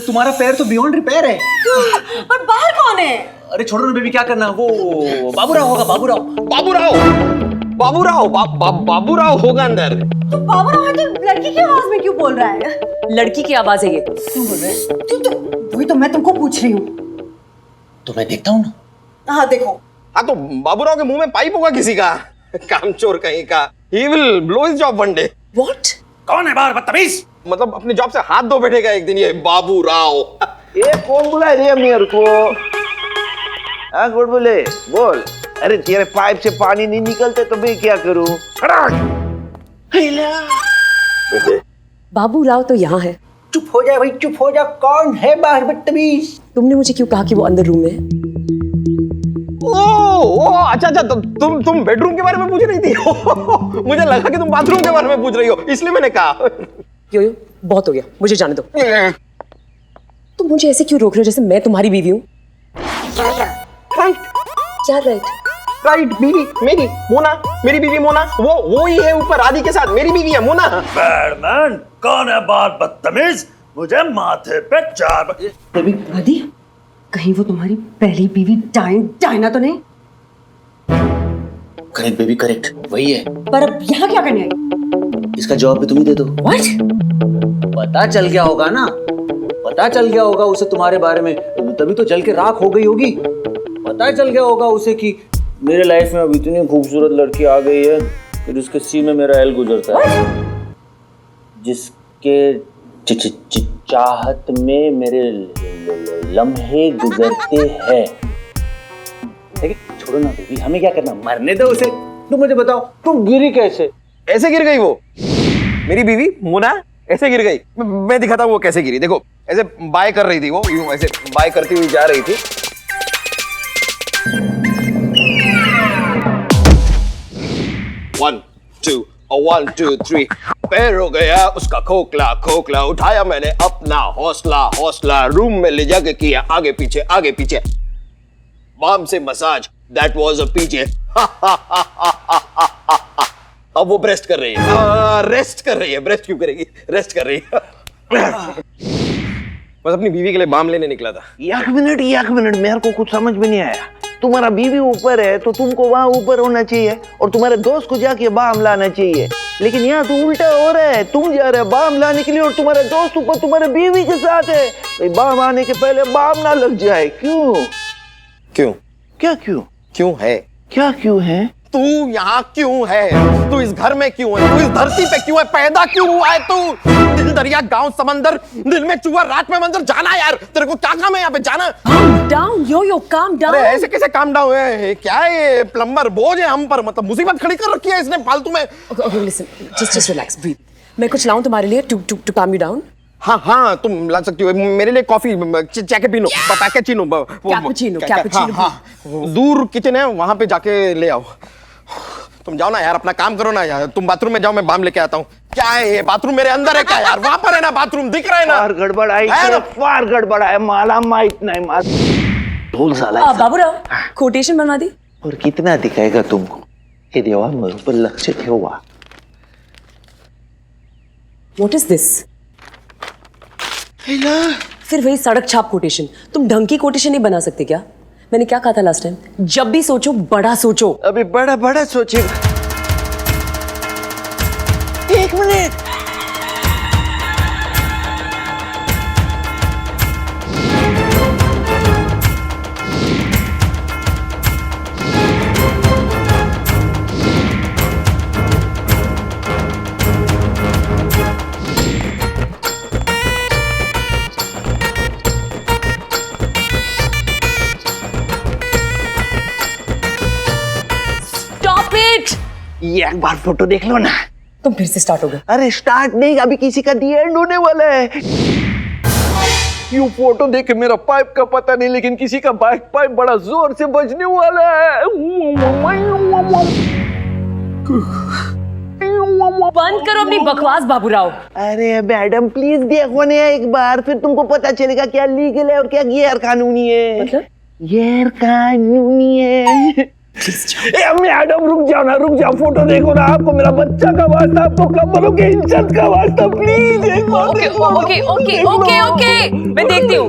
तुम्हारा पैर तो बियॉन्ड रिपेयर है। पर बाहर कौन है? अरे छोड़ो ना बेबी, क्या करना, वो बाबूराव होगा, बाबूराव होगा अंदर। तो बाबूराव है तो लड़की की आवाज में क्यों बोल रहा है? लड़की की आवाज है ये। क्यों बोल रहा है? तो वही तो मैं तुमको पूछ रही हूँ। तो मैं देखता हूँ ना। हाँ देखो। हाँ तो बाबूराव के मुंह में पाइप होगा किसी का, कामचोर कहीं का। He will blow his job one day. What? कौन है बाहर बदतमीज? मतलब अपने जॉब से हाथ धो बैठेगा एक दिन ये बाबूराव। ये कौन बुला रही है मेरे को? हाँ गुड बोले, बोल। अरे तेरे पाइप से पानी नहीं निकलते तो मैं क्या करूं? बाबू राव तो यहाँ है। चुप हो जा भाई, चुप हो जा। कौन है बाहर बदतमीज? तुमने मुझे क्यों कहा कि वो अंदर रूम में है? अच्छा तुम बेडरूम के बारे में पूछ रही थी। मुझे लगा कि तुम बाथरूम के बारे में पूछ रही हो, इसलिए मैंने कहा। यो बहुत हो गया, मुझे जाने दो। तुम मुझे ऐसे क्यों रोक रहे हो जैसे मैं तुम्हारी बीवी हूँ? क्या राइट? बीवी मेरी मोना, मेरी बीवी मोना, वो ही है ऊपर आदि के साथ, मेरी बीवी है मोना। बैडमैन, कौन है बाहर बदतमीज? मुझे माथे पे 4 आदि, कहीं वो तुम्हारी पहली बीवी डायना तो नहीं? करेक्ट बेबी, करेक्ट, वही है। पर अब यहाँ क्या करने आई? इसका जवाब भी तुम ही दे दो। What? पता चल गया होगा ना, पता चल गया होगा उसे तुम्हारे बारे में, तभी तो जल के राख हो गई होगी। पता चल गया होगा उसे कि मेरे लाइफ में अब इतनी खूबसूरत लड़की आ गई है फिर उसके सी में मेरा एल गुजरता है, जिसके चाहत में मेरे लम्हे गुजरते हैं। छोड़ो ना बेबी, हमें क्या करना, मरने दो उसे। तुम मुझे बताओ, तुम गिरी कैसे? ऐसे गिर गई वो, मेरी बीवी मोना ऐसे गिर गई। मैं दिखाता हूँ वो कैसे गिरी। देखो, ऐसे बाय कर रही थी वो, यूं ऐसे बाय करती हुई जा रही थी। वन टू थ्री, पैर हो गया उसका खोखला खोखला, उठाया मैंने अपना हौसला, रूम में ले जाके किया आगे पीछे, बाम से मसाज, दैट वाज अ पीछे। अब वो ब्रेस्ट कर रही है, रेस्ट कर रही है। ब्रेस्ट क्यों करेगी, रेस्ट कर रही है। बस अपनी बीवी के लिए बाम लेने निकला था। एक मिनट, मेरे को कुछ समझ में नहीं आया। तुम्हारा बीवी ऊपर है तो तुमको वहां ऊपर होना चाहिए और तुम्हारे दोस्त को जाके बाम लाना चाहिए, लेकिन यहाँ तो उल्टा हो रहा है। तुम जा रहे हो बाम लाने के लिए और तुम्हारे दोस्त ऊपर तुम्हारे बीवी के साथ है। तो बाम आने के पहले बाम ना लग जाए। क्यों है? तू यहाँ क्यों है? तू इस घर में क्यों है? तू इस धरती पे क्यों है? पैदा क्यों हुआ है तू? दिल दरिया गांव समंदर, दिल में चूहा रात में मंजर। जाना यार, तेरे को क्या काम है यहाँ पे? जाना। Calm down, yo, calm down. अरे ऐसे कैसे काम डाउन है? क्या है ये? प्लम्बर बोझ है हम पर, मतलब मुसीबत खड़ी कर रखी है इसने फालतू में। Okay, listen, just relax, breathe. मैं कुछ लाऊं तुम्हारे लिए to calm you down? हाँ, तुम ला सकती हो। मेरे लिए कॉफी कैपेचिनो, पैकेचिनो, कैपुचिनो। दूर किचन है, वहां पे जाके ले आओ। तुम जाओ ना यार, अपना काम करो ना यार, तुम बाथरूम में जाओ, मैं बाम लेके आता हूँ। क्या है ये बाथरूम मेरे अंदर है क्या यार? वहां पर है ना बाथरूम, दिख रहा है ना? फार गडबड आहे है इकडे, ना? फार गडबड आहे, मला माहित नाही ढोल झाला बाबूराव कोटेशन बनवा दी. और कितना दिखाएगा तुमको? हे देवा मेरे ऊपर लक्ष्य ठेवा. What is this? फिर वही सड़क छाप कोटेशन. तुम ढंग की कोटेशन नहीं बना सकते क्या? मैंने क्या कहा था लास्ट टाइम? जब भी सोचो बड़ा सोचो. अभी बड़ा बड़ा सोचे. एक मिनट. Stop it. ये एक बार फोटो देख लो ना. तुम फिर से स्टार्ट हो गए. अरे स्टार्ट नहीं, अभी किसी का दी एंड होने वाला है. यू फोटो देख के मेरा पाइप का पता नहीं, लेकिन किसी का पाइप बड़ा जोर से बजने वाला है. बंद करो अपनी बकवास बाबूराव. अरे मैडम प्लीज देखो ना एक बार, फिर तुमको पता चलेगा क्या लीगल है और क्या गैर कानूनी है. मतलब? गैर कानूनी है. ए मैडम रुक जाओ, फोटो देखो ना. आपको मेरा बच्चा का वास्ता, आपको कमरों के इज्जत का वास्ता, प्लीज एक बार ओके देखो. ओके ओके ओके ओके मैं देखती हूँ.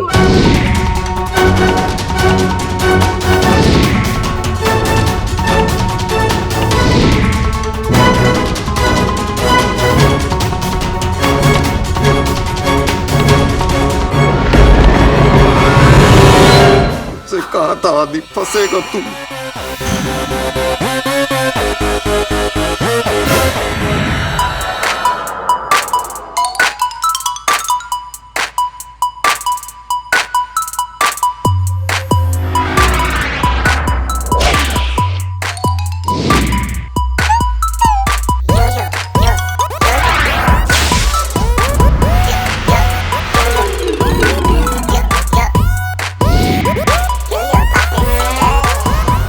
से कहा था आदि फंसेगा तू.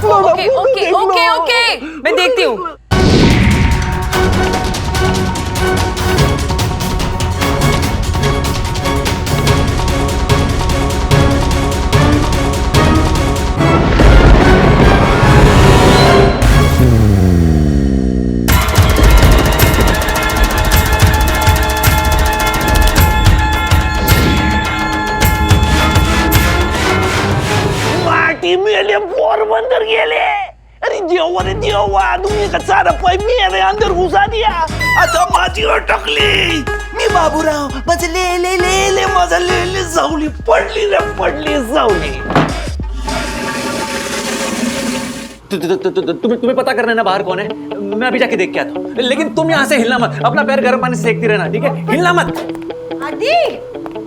ओके ओके ओके ओके मैं देखती हूँ. माटी मेले पोरबंदर गेले. अरे जेव्हा रे जेव्हा तुम्ही का सारा पाय मेरे अंदर घुसा दिया. आता मातीवर टाकली. मी बाबूराव माझं ले माझं ले जाऊली पडली जाऊली. तुम्हें पता करना है ना बाहर कौन है. मैं अभी जाके देख के आता हूँ, लेकिन तुम यहाँ से हिलना मत. अपना पैर गर्म पानी से सेकती रहना, ठीक है? हिलना मत. Adi,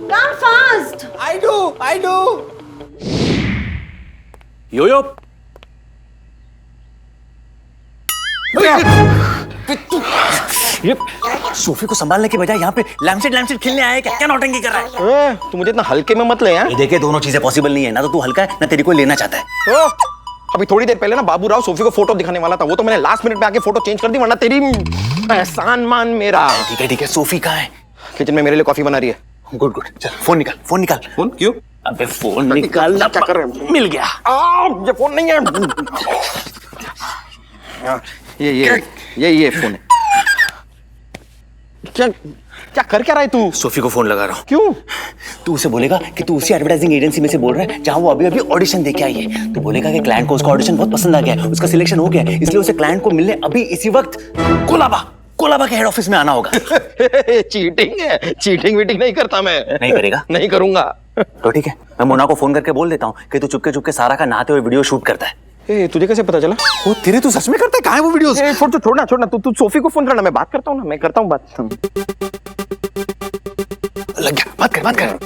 come fast. I do. Yo Yo ये सोफे को संभालने के बजाय यहाँ पे लैम्पशेड खेलने आया है क्या? क्या नौटंकी कर रहा है? तू मुझे इतना हल्के में मत ले यार. ये देखे दोनों चीजें पॉसिबल नहीं है. ना तो तू हल्का है, ना तेरी को लेना चाहता है. अभी थोड़ी देर पहले ना बाबूराव सोफी को फोटो दिखाने वाला था, वो तो मैंने लास्ट मिनट में आके फोटो चेंज कर दी, वरना तेरी एहसान मान मेरा. ठीक है. सोफी कहाँ है? किचन में मेरे लिए कॉफी बना रही है. गुड. चल फोन निकाल. फोन क्यों? अबे फोन निकाल. क्या कर रहे हैं? मिल गया. ये फोन नहीं है. ये फोन है. क्या कर क्या रहा है तू? सोफी को फोन लगा रहा हूँ. क्यों? तू उसे बोलेगा कि तू उसी एडवर्टाइजिंग एजेंसी में से बोल रहा है जहाँ वो अभी ऑडिशन देके आई है. तू बोलेगा कि क्लाइंट को उसका ऑडिशन बहुत पसंद आ गया है, उसका सिलेक्शन हो गया है, इसलिए उसे क्लाइंट को मिलने अभी इसी वक्त कोलाबा के हेड ऑफिस में आना होगा. चीटिंग है. चीटिंग वीटिंग नहीं करता मैं. नहीं करेगा? नहीं करूंगा. तो ठीक है, मैं मोना को फोन करके बोल देता हूँ कि तू चुपके सारा का नहाते हुए वीडियो शूट करता है. तुझे कैसे पता चला? वो तेरे तू सच में करता है? कहाँ है वो वीडियोस? छोड़ना तू सोफी को फोन करना, मैं बात करता हूँ ना. मैं करता हूँ बात. लग गया. बात कर.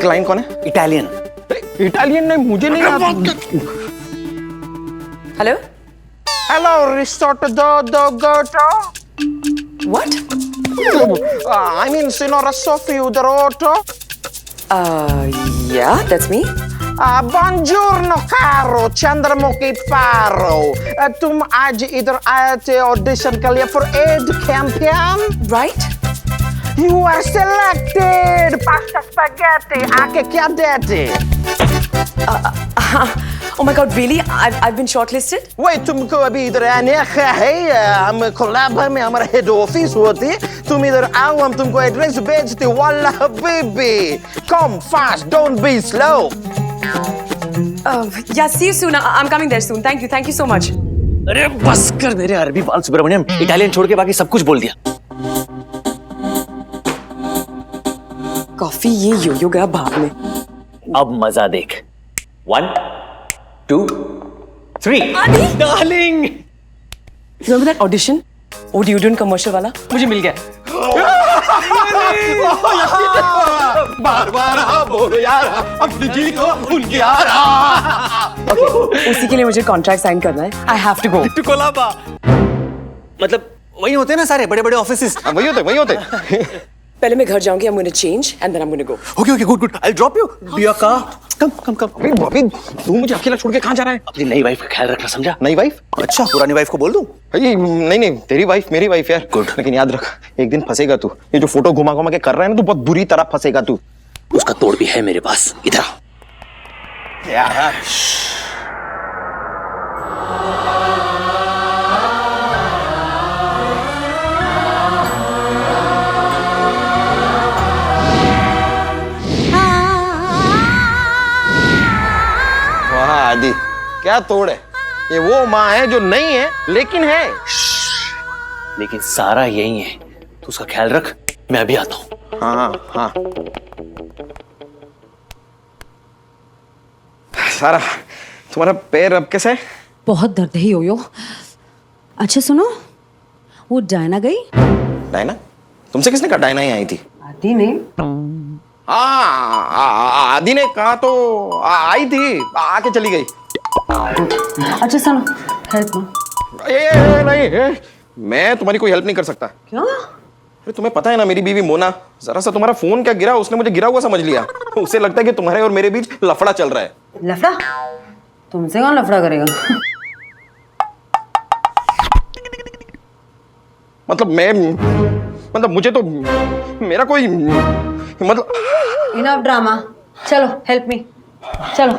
क्लाइंट कौन है? इटालियन नहीं, मुझे नहीं आता. हेलो हेलो रिसोर्ट दो गोटो. What? I mean, Signora Sophie Uderotto. Yeah, that's me. Buongiorno caro Chandramukhi Paro, तुम आज इधर आए थे ऑडिशन के लिए for Ed Campion? Right? You are selected. Pasta spaghetti. आके क्या देते? Oh my God, really? I've been shortlisted? वही तुमको अभी इधर आने का है, हम कोलैब में हमारा हेड ऑफिस होती, तुम इधर आओ, हम तुमको एड्रेस भेजते, वाला baby, come fast, don't be slow. Yeah, see you soon. I'm coming there soon. Thank you so much. अरे बस कर मेरे अरबी बाल सुब्रमण्यम, इटालियन छोड़ के बाकी सब कुछ बोल दिया। कॉफी ये यो गया भाग में। अब मजा देख। 1 2 3 आदि! Darling Remember that audition? वो डिओड्रेंट कमर्शियल वाला मुझे मिल गया। बार-बार बोलो यार, अपनी जी को उनकी यार। उसी के लिए मुझे कॉन्ट्रैक्ट साइन करना है। I have to go. To Colaba. मतलब वही होते हैं ना सारे बड़े-बड़े ऑफिसेस। वही होते। पहले मैं घर जाऊंगी, I'm going to change and then I'm going to go. Okay good I'll drop you. बिया का कम अभी तू मुझे अकेला छोड़ के कहाँ जा रहा है? अपनी नई वाइफ का ख्याल रखना, समझा? नई वाइफ? अच्छा, पुरानी वाइफ को बोल दूं? नहीं, तेरी वाइफ मेरी वाइफ यार। Good. लेकिन याद रख, एक दिन फंसेगा तू। ये जो फोटो घुमा के कर रहा है ना, तू बहुत बुरी तरह फंसेगा तू। उसका तोड़ भी है मेरे पास, इधर आ। यार आदि क्या तोड़ है? ये वो माँ है जो नहीं है लेकिन है। लेकिन सारा यही है, तू उसका ख्याल रख, मैं अभी आता हूँ। हाँ सारा, तुम्हारा पैर अब कैसा है? बहुत दर्द है योयो। अच्छा सुनो, वो डायना गई? डायना? तुमसे किसने कहा डायना ही आई थी? आदि ने। आदि ने कहा तो आई थी, आके चली गई। अच्छा सुनो, हेल्प ना। नहीं, मैं तुम्हारी कोई हेल्प नहीं कर सकता। क्यों? अरे तुम्हें पता है ना, मेरी बीवी मोना, जरा सा तुम्हारा फोन क्या गिरा, उसने मुझे गिरा हुआ समझ लिया। उसे लगता है कि तुम्हारे और मेरे बीच लफड़ा चल रहा है। लफड़ा? तुमसे कौन लफड़ा करेगा? मतलब मुझे तो मेरा कोई मतलब। इनफ ड्रामा, चलो हेल्प मी, चलो।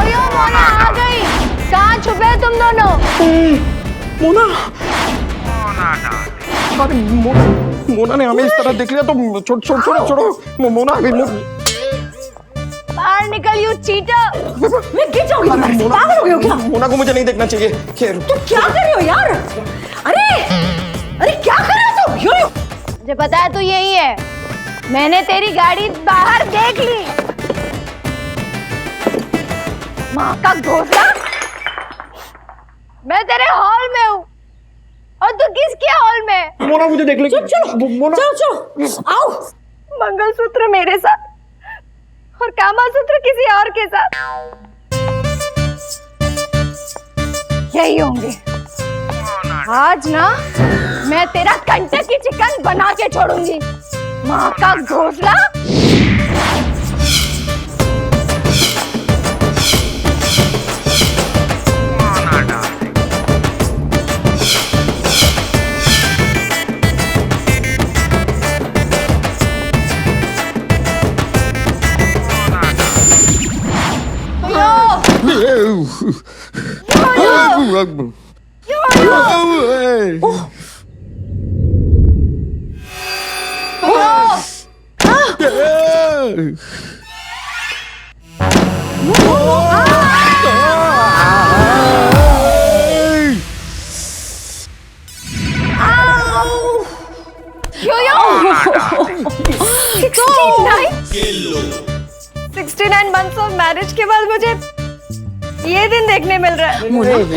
यो मोना आ गई। कहाँ छुपे तुम दोनों? मोना अरे मोना ने हमें इस तरह देख लिया तो छोड़ो। मोना आ गई। बाहर निकल यू चीटर। मैं गिर जाऊंगी, पागल हो गए हो क्या? मोना को मुझे नहीं देखना चाहिए। खैर तुम क्या कर रहे हो यार? अरे क्या कर रहे हो तुम? यो मुझे पता है तू यही है। मैंने तेरी गाड़ी बाहर देख ली। माँ का घोंसला। मैं तेरे हॉल में हूँ और तू किसके हॉल में? मोना मुझे देख ले। चलो आओ। मंगलसूत्र मेरे साथ और कामासूत्र किसी और के साथ। यही होंगे। आज ना मैं तेरा कंटकी चिकन बना के छोड़ूंगी। माँ का घोंसला। ये दिन देखने मिल रहा है।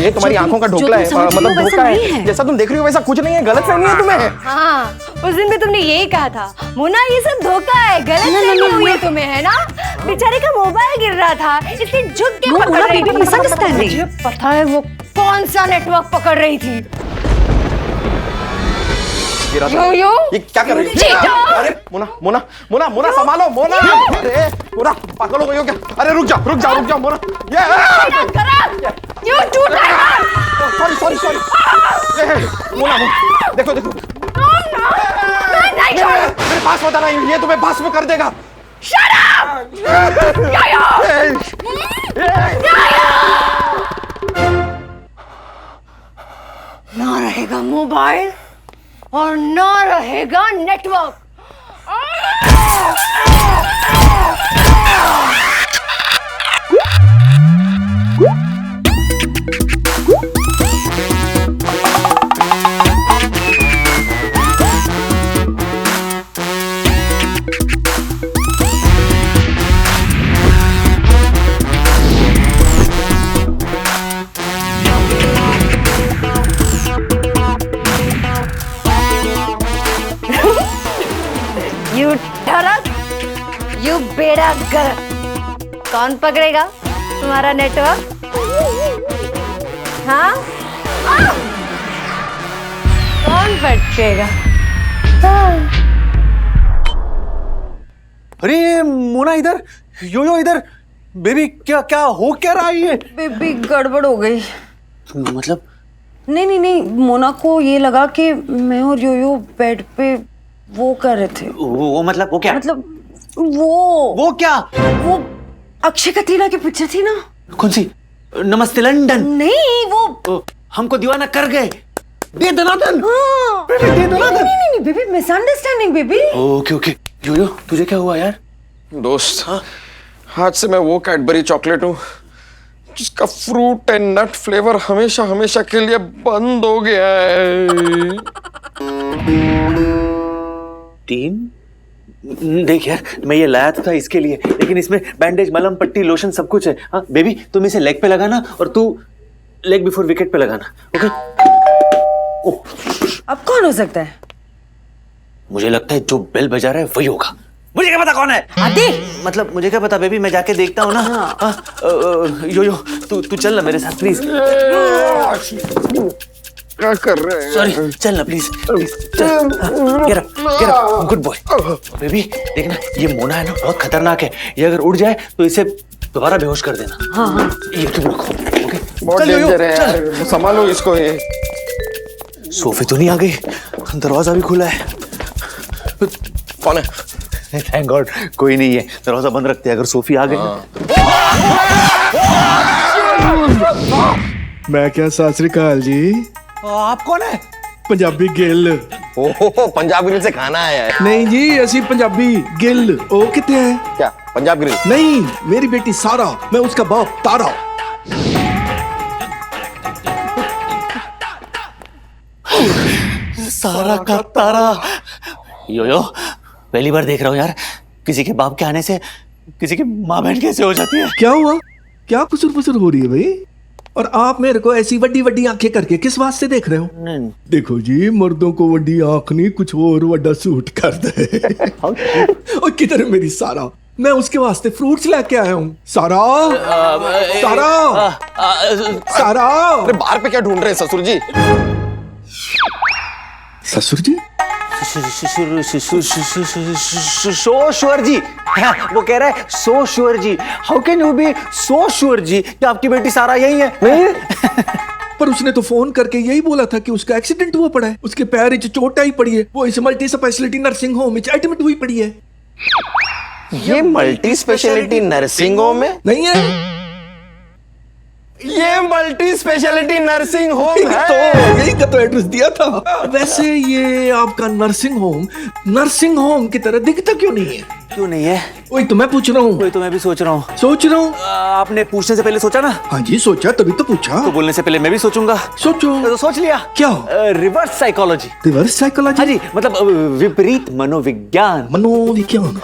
ये तुम्हारी आंखों का ढोकला है, मतलब धोखा है। जैसा तुम देख रही हो वैसा कुछ नहीं है, गलत फहमी है तुम्हें। हाँ, उस दिन भी तुमने यही कहा था, मोना ये सब धोखा है, गलत फहमी हुई है तुम्हें, है ना? बेचारे का मोबाइल गिर रहा था, इसलिए झुक के पकड़ रही थी। मुझे पता है वो कौन सा नेटवर्क पकड़ रही थी। यो ये क्या कर रही है? अरे मोना मोना मोना मोना संभालो मोना। अरे मोना पागल हो गई हो क्या? अरे रुक जाओ मोना। ये टूट रहा है। Sorry sorry sorry. मोना देखो देखो मेरे पास मत आना, ये तुम्हें भस्म कर देगा। Shut up! ना रहेगा मोबाइल और ना रहेगा नेटवर्क। यू ठरक, यू बेड़ा गर्क। कौन पकड़ेगा तुम्हारा नेटवर्क? हाँ, कौन पकड़ेगा? अरे मोना इधर, यो इधर। बेबी क्या क्या हो क्या रहा है ये? बेबी गड़बड़ हो गई। मतलब नहीं, मोना को ये लगा कि मैं और योयो बेड पे वो कर रहे थे। वो मतलब वो क्या? मतलब वो क्या? वो अक्षय कतीरा की पिक्चर थी ना। कौन सी? नमस्ते लंदन। नहीं वो हमको दीवाना कर गए। दे दनादन। हाँ। बेबी दे दनादन। नहीं बेबी, मिसअंडरस्टैंडिंग बेबी। ओके यो तुझे क्या हुआ यार? दोस्त, आज से मैं वो कैडबरी चॉकलेट हूँ जिसका फ्रूट एंड नट फ्लेवर हमेशा हमेशा के लिए बंद हो गया है। टीम देख यार, मैं ये लाया था इसके लिए, लेकिन इसमें बैंडेज, मलहम, पट्टी, लोशन सब कुछ है। हाँ बेबी, तुम इसे लेग पे लगाना और तू लेग बिफोर विकेट पे लगाना। ओके? अब कौन हो सकता है? मुझे लगता है जो बेल बजा रहा है वही होगा। मुझे क्या पता कौन है? आदि। मतलब मुझे क्या पता बेबी, मैं जाके देखता हूँ ना। हाँ यो तू चल ना मेरे साथ प्लीज। क्या कर रहे हैं? सॉरी, चल ना प्लीज चल। Get up good boy. Baby देखना, ये मोना है ना, बहुत खतरनाक है। ये अगर उड़ जाए तो इसे दोबारा बेहोश कर देना। हाँ ये तुम रखो। ओके? बहुत डेंजर है यार, संभालो इसको। ये सोफी तो नहीं आ गई? दरवाजा भी खुला है। कौन है? थैंक गॉड कोई नहीं है। दरवाजा बंद रखते हैं, अगर सोफी आ गई। मैं क्या, सत श्री अकाल जी। आप कौन है? पंजाबी गिल। ओहो, पंजाब ग्रिल से खाना आया है। नहीं जी, ऐसी पंजाबी गिल। ओ कितने है? क्या पंजाब ग्रिल? नहीं, मेरी बेटी सारा, मैं उसका बाप तारा। सारा का तारा। यो पहली बार देख रहा हूँ यार, किसी के बाप के आने से किसी की माँ बहन कैसे हो जाती है? क्या हुआ? क्या कुसुर पुसुर हो रही है भाई? और आप मेरे को ऐसी वड्डी वड्डी आंखें करके किस वास्ते देख रहे हो? देखो जी, मर्दों को वड्डी आंख नहीं, कुछ और वड्डा सूट कर दे। और किधर है मेरी सारा? मैं उसके वास्ते फ्रूट्स लेके आया हूँ। सारा सारा सारा। अरे बाहर पे क्या ढूंढ रहे हैं ससुर जी? ससुर जी? सो श्योर जी। वो कह रहा है सो श्योर जी। How can you be so sure जी कि आपकी बेटी सारा यही है? नहीं पर उसने तो फोन करके यही बोला था कि उसका एक्सीडेंट हुआ पड़ा है, उसके पैर में चोट आई पड़ी है, वो इस मल्टी स्पेशलिटी नर्सिंग होम में एडमिट हुई पड़ी है। ये मल्टी स्पेशलिटी नर्सिंग होम है? नहीं है, ये मल्टी स्पेशलिटी नर्सिंग होम है। तो यही का तो एड्रेस दिया था। वैसे ये आपका नर्सिंग होम की तरह दिखता क्यों नहीं है? क्यों नहीं है? वही तो मैं पूछ रहा हूँ। वही तो मैं भी सोच रहा हूँ। आपने पूछने से पहले सोचा ना? हाँ जी सोचा, तभी तो पूछा। तो बोलने से पहले मैं भी सोचूंगा। सोचो। तो सोच लिया। क्या? Reverse psychology. Reverse psychology? हाँ जी, मतलब विपरीत मनोविज्ञान। मनोविज्ञान।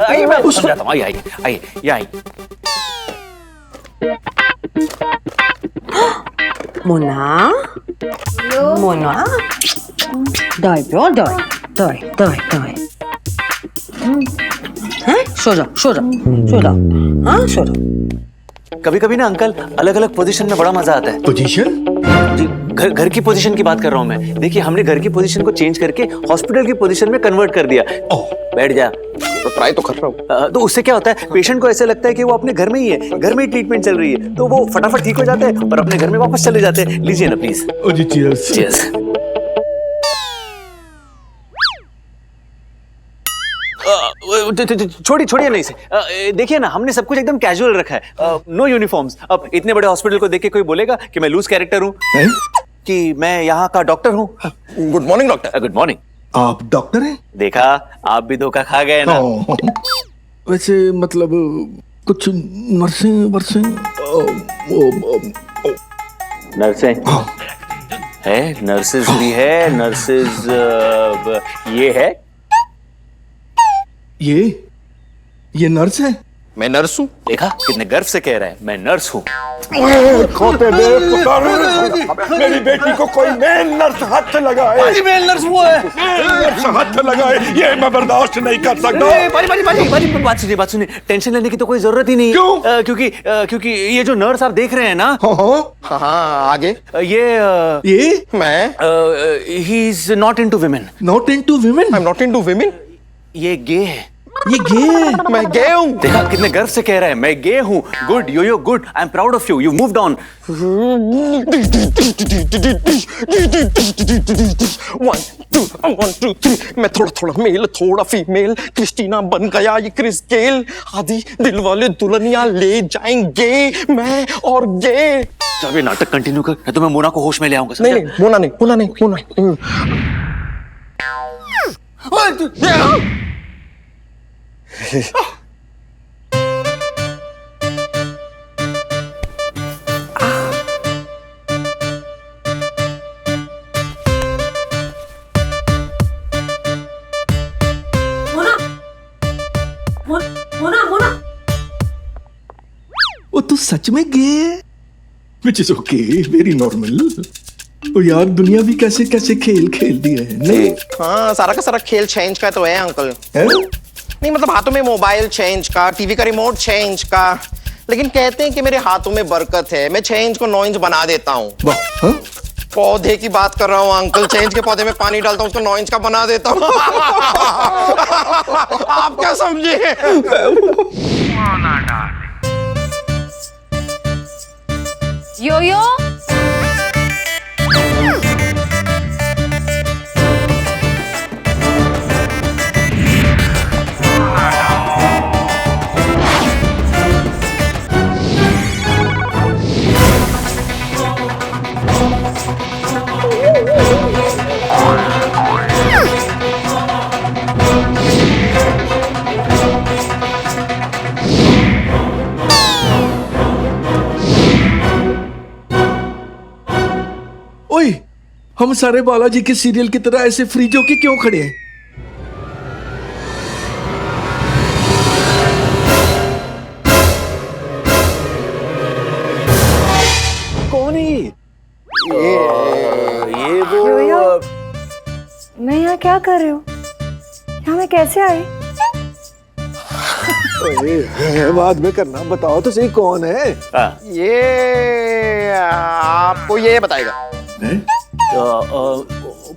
आइए मैं समझाता हूँ। आइए आइए आइए। Mona? Mona? Dai, bro, dai. सो जाओ। हाँ, सो जाओ। कभी कभी ना अंकल अलग अलग पोजीशन में बड़ा मजा आता है। पोजीशन? जी, घर की पोजीशन की बात कर रहा हूँ मैं। देखिए हमने घर की पोजीशन को चेंज करके हॉस्पिटल की पोजीशन में कन्वर्ट कर दिया। बैठ जा। तो ट्राई तो कर रहा हूँ। तो उससे क्या होता है, पेशेंट को ऐसे लगता है कि वो अपने घर में ही है, घर में ही ट्रीटमेंट चल रही है, तो वो फटाफट ठीक हो जाते हैं और अपने घर में वापस चले जाते हैं। लीजिए ना प्लीज। ओ जी, चीयर्स। चीयर्स। छोड़िए नहीं से। देखिए ना हमने सब कुछ एकदम कैजुअल रखा है, नो यूनिफॉर्म्स। अब इतने बड़े हॉस्पिटल को देख के कोई बोलेगा कि मैं लूज कैरेक्टर हूँ, कि मैं यहाँ का डॉक्टर हूँ। Good morning doctor. Good morning. आप डॉक्टर हैं? देखा, आप भी धोखा खा गए ना। वैसे मतलब कुछ नर्सिंग वर्सिंग? नर्सें है, नर्सेज भी है, नर्सेज ये है। ये नर्स है? मैं नर्स हूँ। देखा कितने गर्व से कह रहा है, मैं नर्स हूँ। मेरी बेटी को कोई मेल नर्स हाथ लगाए। मेल नर्स वो है। नर्स हाथ लगाए, ये मैं बर्दाश्त नहीं कर सकता। बात सुनिए, टेंशन लेने की तो कोई जरूरत ही नहीं है। क्यों? क्योंकि ये जो नर्स आप देख रहे हैं ना, हाँ आगे। ये मैं he is not into women. Not into women? I am not into women. ये गे है। ये गे? मैं गे हूँ। देखा कितने गर्व से कह रहा है, मैं गे हूँ। Good, yo good, I am proud of you, you moved on. 1 2 3। मैं थोड़ा मेल थोड़ा फीमेल, क्रिस्टीना बन गया ये क्रिस गेल। आदि दिल वाले दुल्हनिया ले जाएंगे, मैं और गे। चल ये नाटक कंटिन्यू कर, नहीं तो मैं मोना को होश में ले आऊंगा। नहीं मोना नहीं। वो तो सच में गे है, which is okay, very normal. ओ यार, दुनिया भी कैसे कैसे खेल खेल दिया है नहीं? हाँ, सारा का सारा खेल चेंज का तो है अंकल। है? नहीं मतलब हाथों में मोबाइल चेंज का, टीवी का रिमोट चेंज का, लेकिन कहते हैं कि मेरे हाथों में बरकत है, मैं 6 इंच को 9 इंच बना देता हूँ। हाँ? पौधे की बात कर रहा हूँ अंकल, 6 इंच के पौधे में पानी डालता हूँ, उसको 9 इंच का बना देता हूँ। आप क्या समझे? यो ओए, हम सारे बालाजी के सीरियल की तरह ऐसे फ्रीज होके क्यों खड़े हैं? कौन है ये वो यो। मैं यहाँ क्या कर रही हूँ? यहाँ मैं कैसे आई? बाद में करना, बताओ तो सही कौन है? ये आपको ये बताएगा।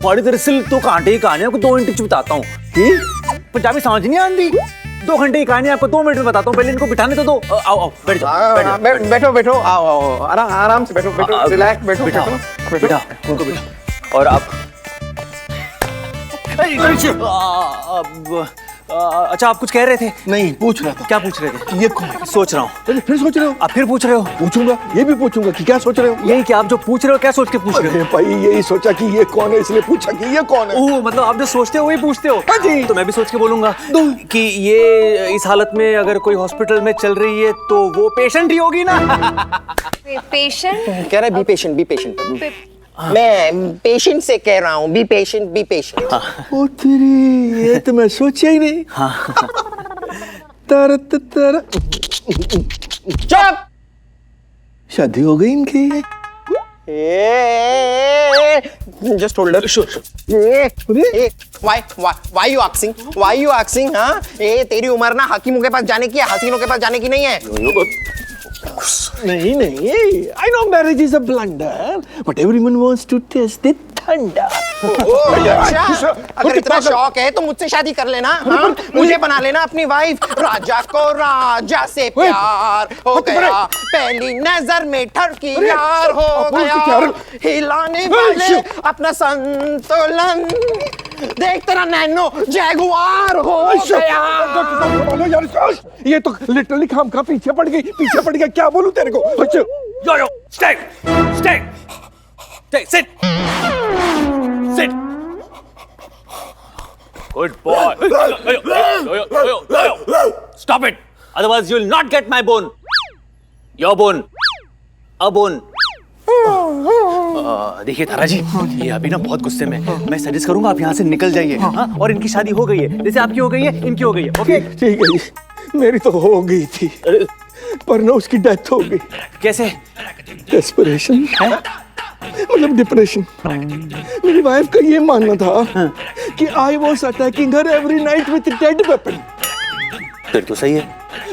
पाड़ी दरअसल तो कांटे की कहानी आपको 2 मिनट में बताता हूँ। पंजाबी समझ नहीं आती, 2 घंटे की कहानी आपको 2 मिनट में बताता हूँ। पहले इनको बिठाने तो दो। आओ बैठ जाओ। बैठो आओ आराम से बैठो रिलैक्स बैठो बेटा उनको बिठा। और आप अच्छा, आप कुछ कह रहे थे? नहीं, पूछ रहा था। क्या पूछ रहे थे? ये कौन है? सोच रहा हूँ। फिर सोच रहे हो? आप फिर पूछ रहे हो? पूछूंगा, ये भी पूछूंगा कि क्या सोच रहे हो? यही कि आप जो पूछ रहे हो क्या सोच के पूछ रहे अरे भाई, यही सोचा कि ये कौन है, इसलिए पूछा कि ये कौन है। हो? मतलब आप जो सोचते हो वही पूछते हो? हाँ जी। तो मैं भी सोच के बोलूंगा कि ये इस हालत में अगर कोई हॉस्पिटल में चल रही है तो वो पेशेंट ही होगी ना। पेशेंट? कह रहा है बी पेशेंट। मैं पेशेंट से कह रहा हूँ, बी पेशेंट। ओ तेरी, ये तो मैं सोचा ही नहीं। चुप। शादी हो गई इनकी? Just hold her. Sure. Why you asking? Why you asking? हाँ? तेरी उम्र ना हकीमों के पास जाने की है, हसीनों के पास जाने की नहीं है. नहीं नहीं, I know marriage is a blunder, but everyone wants to taste the thunder. अच्छा, अगर इतना शौक है तो मुझसे शादी कर लेना. हाँ? मुझे बना लेना अपनी वाइफ. राजा को राजा से प्यार हो गया, पहली नजर में ठरकी यार हो गया, हिलाने वाले अपना संतुलन, देख तेरा नैनो जैगुआर हो गया. ये तो लिटरली खाम खा पीछे पड़ गई. क्या बोलूं तेरे को? Yo, stay. Sit. Good boy. Stop it. Otherwise, you will not get my bone. Your bone. A bone. देखिए तारा जी, ये अभी ना बहुत गुस्से में. मैं सजेस्ट करूंगा आप यहाँ से निकल जाइए. हाँ? और इनकी शादी हो गई है, जैसे आपकी हो गई है, इनकी हो गई है. ओके? ठीक है जी, मेरी तो हो गई थी, पर ना उसकी डेथ हो गई. कैसे? डेस्परेशन है, मतलब डिप्रेशन. मेरी वाइफ का ये मानना था कि I was attacking her every night with dead weapon. फिर तो सही है.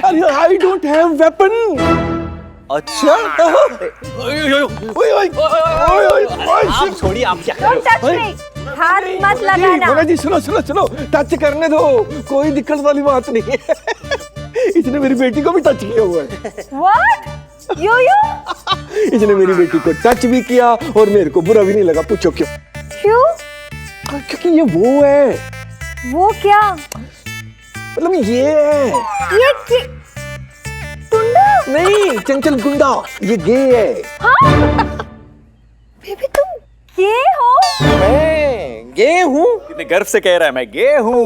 अरे आई डोंट हैव वेपन. अच्छा. आप छोड़िए, आप क्या कर रहे हो? हाथ मत लगाना. जी सुनो, टच करने दो, कोई दिक्कत वाली बात नहीं है. इसने मेरी बेटी को भी टच किया हुआ है. What? You? इसने मेरी बेटी को टच भी किया और मेरे को बुरा भी नहीं लगा. पूछो क्यों? क्योंकि ये वो है. वो क्या? मतलब ये है. ये गुंडा? नहीं, चंचल गुंडा. ये गे है. हाँ? बेबी तुम गे हो? मैं गे हूँ. इतने गर्व से कह रहा है मैं गे हूँ.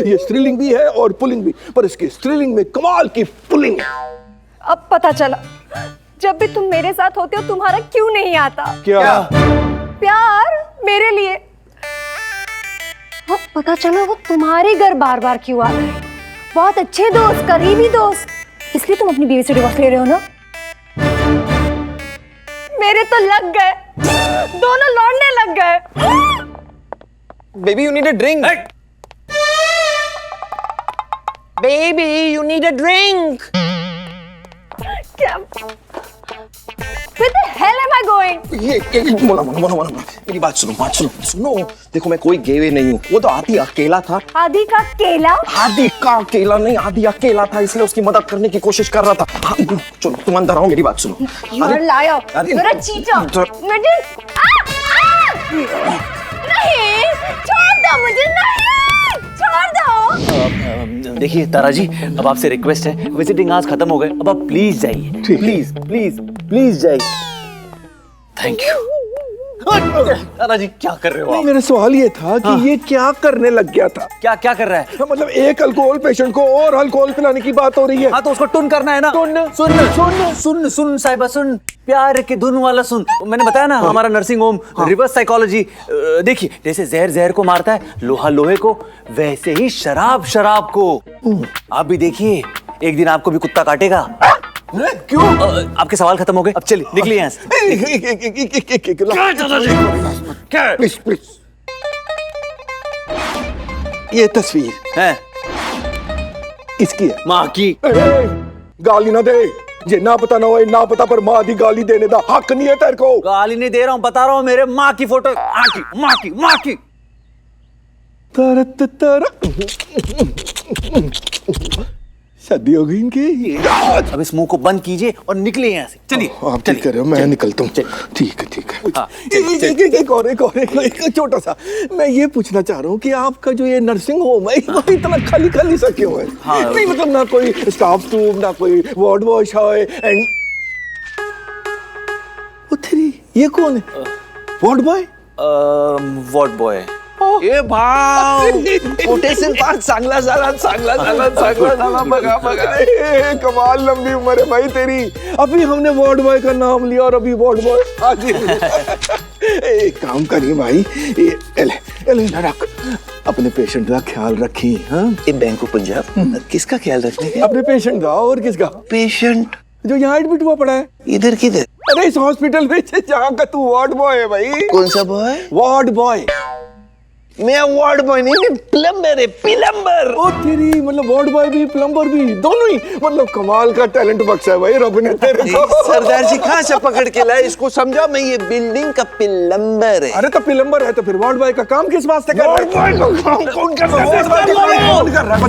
ये स्त्रीलिंग भी है और पुलिंग भी, पर इसकी स्त्रीलिंग में कमाल की पुलिंग है. अब पता चला, जब भी तुम मेरे साथ होते हो तुम्हारा क्यों नहीं आता. क्या? प्यार मेरे लिए. अब पता चला वो तुम्हारे घर बार बार क्यों आता है. बहुत अच्छे दोस्त, करीबी दोस्त, इसलिए तुम अपनी बीवी से डिवोर्स ले रहे हो ना. मेरे तो लग गए, दोनों लौटने लग गए. Baby, you need a drink. Baby, you need a drink. क्या? Where the hell am I going? ये मोना, मेरी बात सुनो. देखो मैं कोई गेवे नहीं हूँ. वो तो आदि अकेला था. आदि का केला? आदि का अकेला नहीं, आदि अकेला था, इसलिए उसकी मदद करने की कोशिश कर रहा था. हाँ, चलो तुम अंदर आओ, मेरी बात सुनो. You are liar. You're a cheater. मुझे नहीं, छोड़ दो मुझे. नहीं, छोड़ दो. देखिए तारा जी, अब आपसे रिक्वेस्ट है, विजिटिंग आज खत्म हो गए, अब आप प्लीज जाइए. प्लीज जाइए. Thank you. तारा जी क्या कर रहे हो आप? मेरा सवाल ये था कि ये क्या करने लग गया था. क्या कर रहा है? मतलब एक अल्कोहल पेशेंट को और अल्कोहल पिलाने की बात हो रही है. हाँ तो उसको टुन करना है ना. सुन साहिबा सुन. प्यार के धुन वाला सुन. मैंने बताया ना हमारा नर्सिंग होम रिवर्स साइकोलॉजी. देखिए जैसे जहर को मारता है, लोहा लोहे को, वैसे ही शराब को. आप भी देखिए, एक दिन आपको भी कुत्ता काटेगा. क्यों? आपके सवाल खत्म हो गए, अब चलिए निकलिए यहाँ से. प्लीज. ये तस्वीर है किसकी है? माँ की. गाली ना दे. ये ना पता ना हो, ना पता पर माँ दी गाली देने दा हक नहीं है तेरे को. गाली नहीं दे रहा हूँ, बता रहा हूँ मेरे माँ की फोटो. माँ की. शादी हो गई इनकी. अब इस मुंह को बंद कीजिए और निकले यहाँ से. चलिए आप ठीक कर रहे हो, मैं निकलता हूँ. ठीक है. एक छोटा सा मैं ये पूछना चाह रहा हूँ कि आपका जो ये नर्सिंग होम है वो इतना खाली सा क्यों है? नहीं मतलब ना कोई स्टाफ रूम, ना कोई वार्ड वॉश है. एंड ये कौन है? Ward boy. Ward boy. ए भाव, कोटेशन पास चांगला झाला बघा. कमाल लंबी उम्र है भाई तेरी. अभी हमने वार्ड बॉय का नाम लिया और अभी वार्ड बॉय एक काम करिए भाई, ले रख. अपने पेशेंट का ख्याल रखी. हाँ बैंक ऑफ पंजाब किसका ख्याल रखने का? अपने पेशेंट का. और किसका? पेशेंट जो यहाँ एडमिट हुआ पड़ा है। इधर किधर? अरे इस हॉस्पिटल में जहाँ का तू वार्ड बॉय है भाई। कौन सा बॉय? Ward boy. मैं वार्ड बॉय नहीं, मैं प्लम्बर है, प्लम्बर। ओ तेरी, मतलब वार्ड बॉय भी प्लम्बर भी दोनों ही, मतलब कमाल का टैलेंट बख्शा है भाई रब ने तेरे को। सरदार जी कहाँ से पकड़ के लाए इसको? समझा, मैं ये बिल्डिंग का प्लम्बर है। अरे तो प्लम्बर है तो फिर वार्ड बॉय का काम किस वास्ते कर रहा है? वार्ड बॉय का काम कौन कर रहा है? कौन कर रहा है?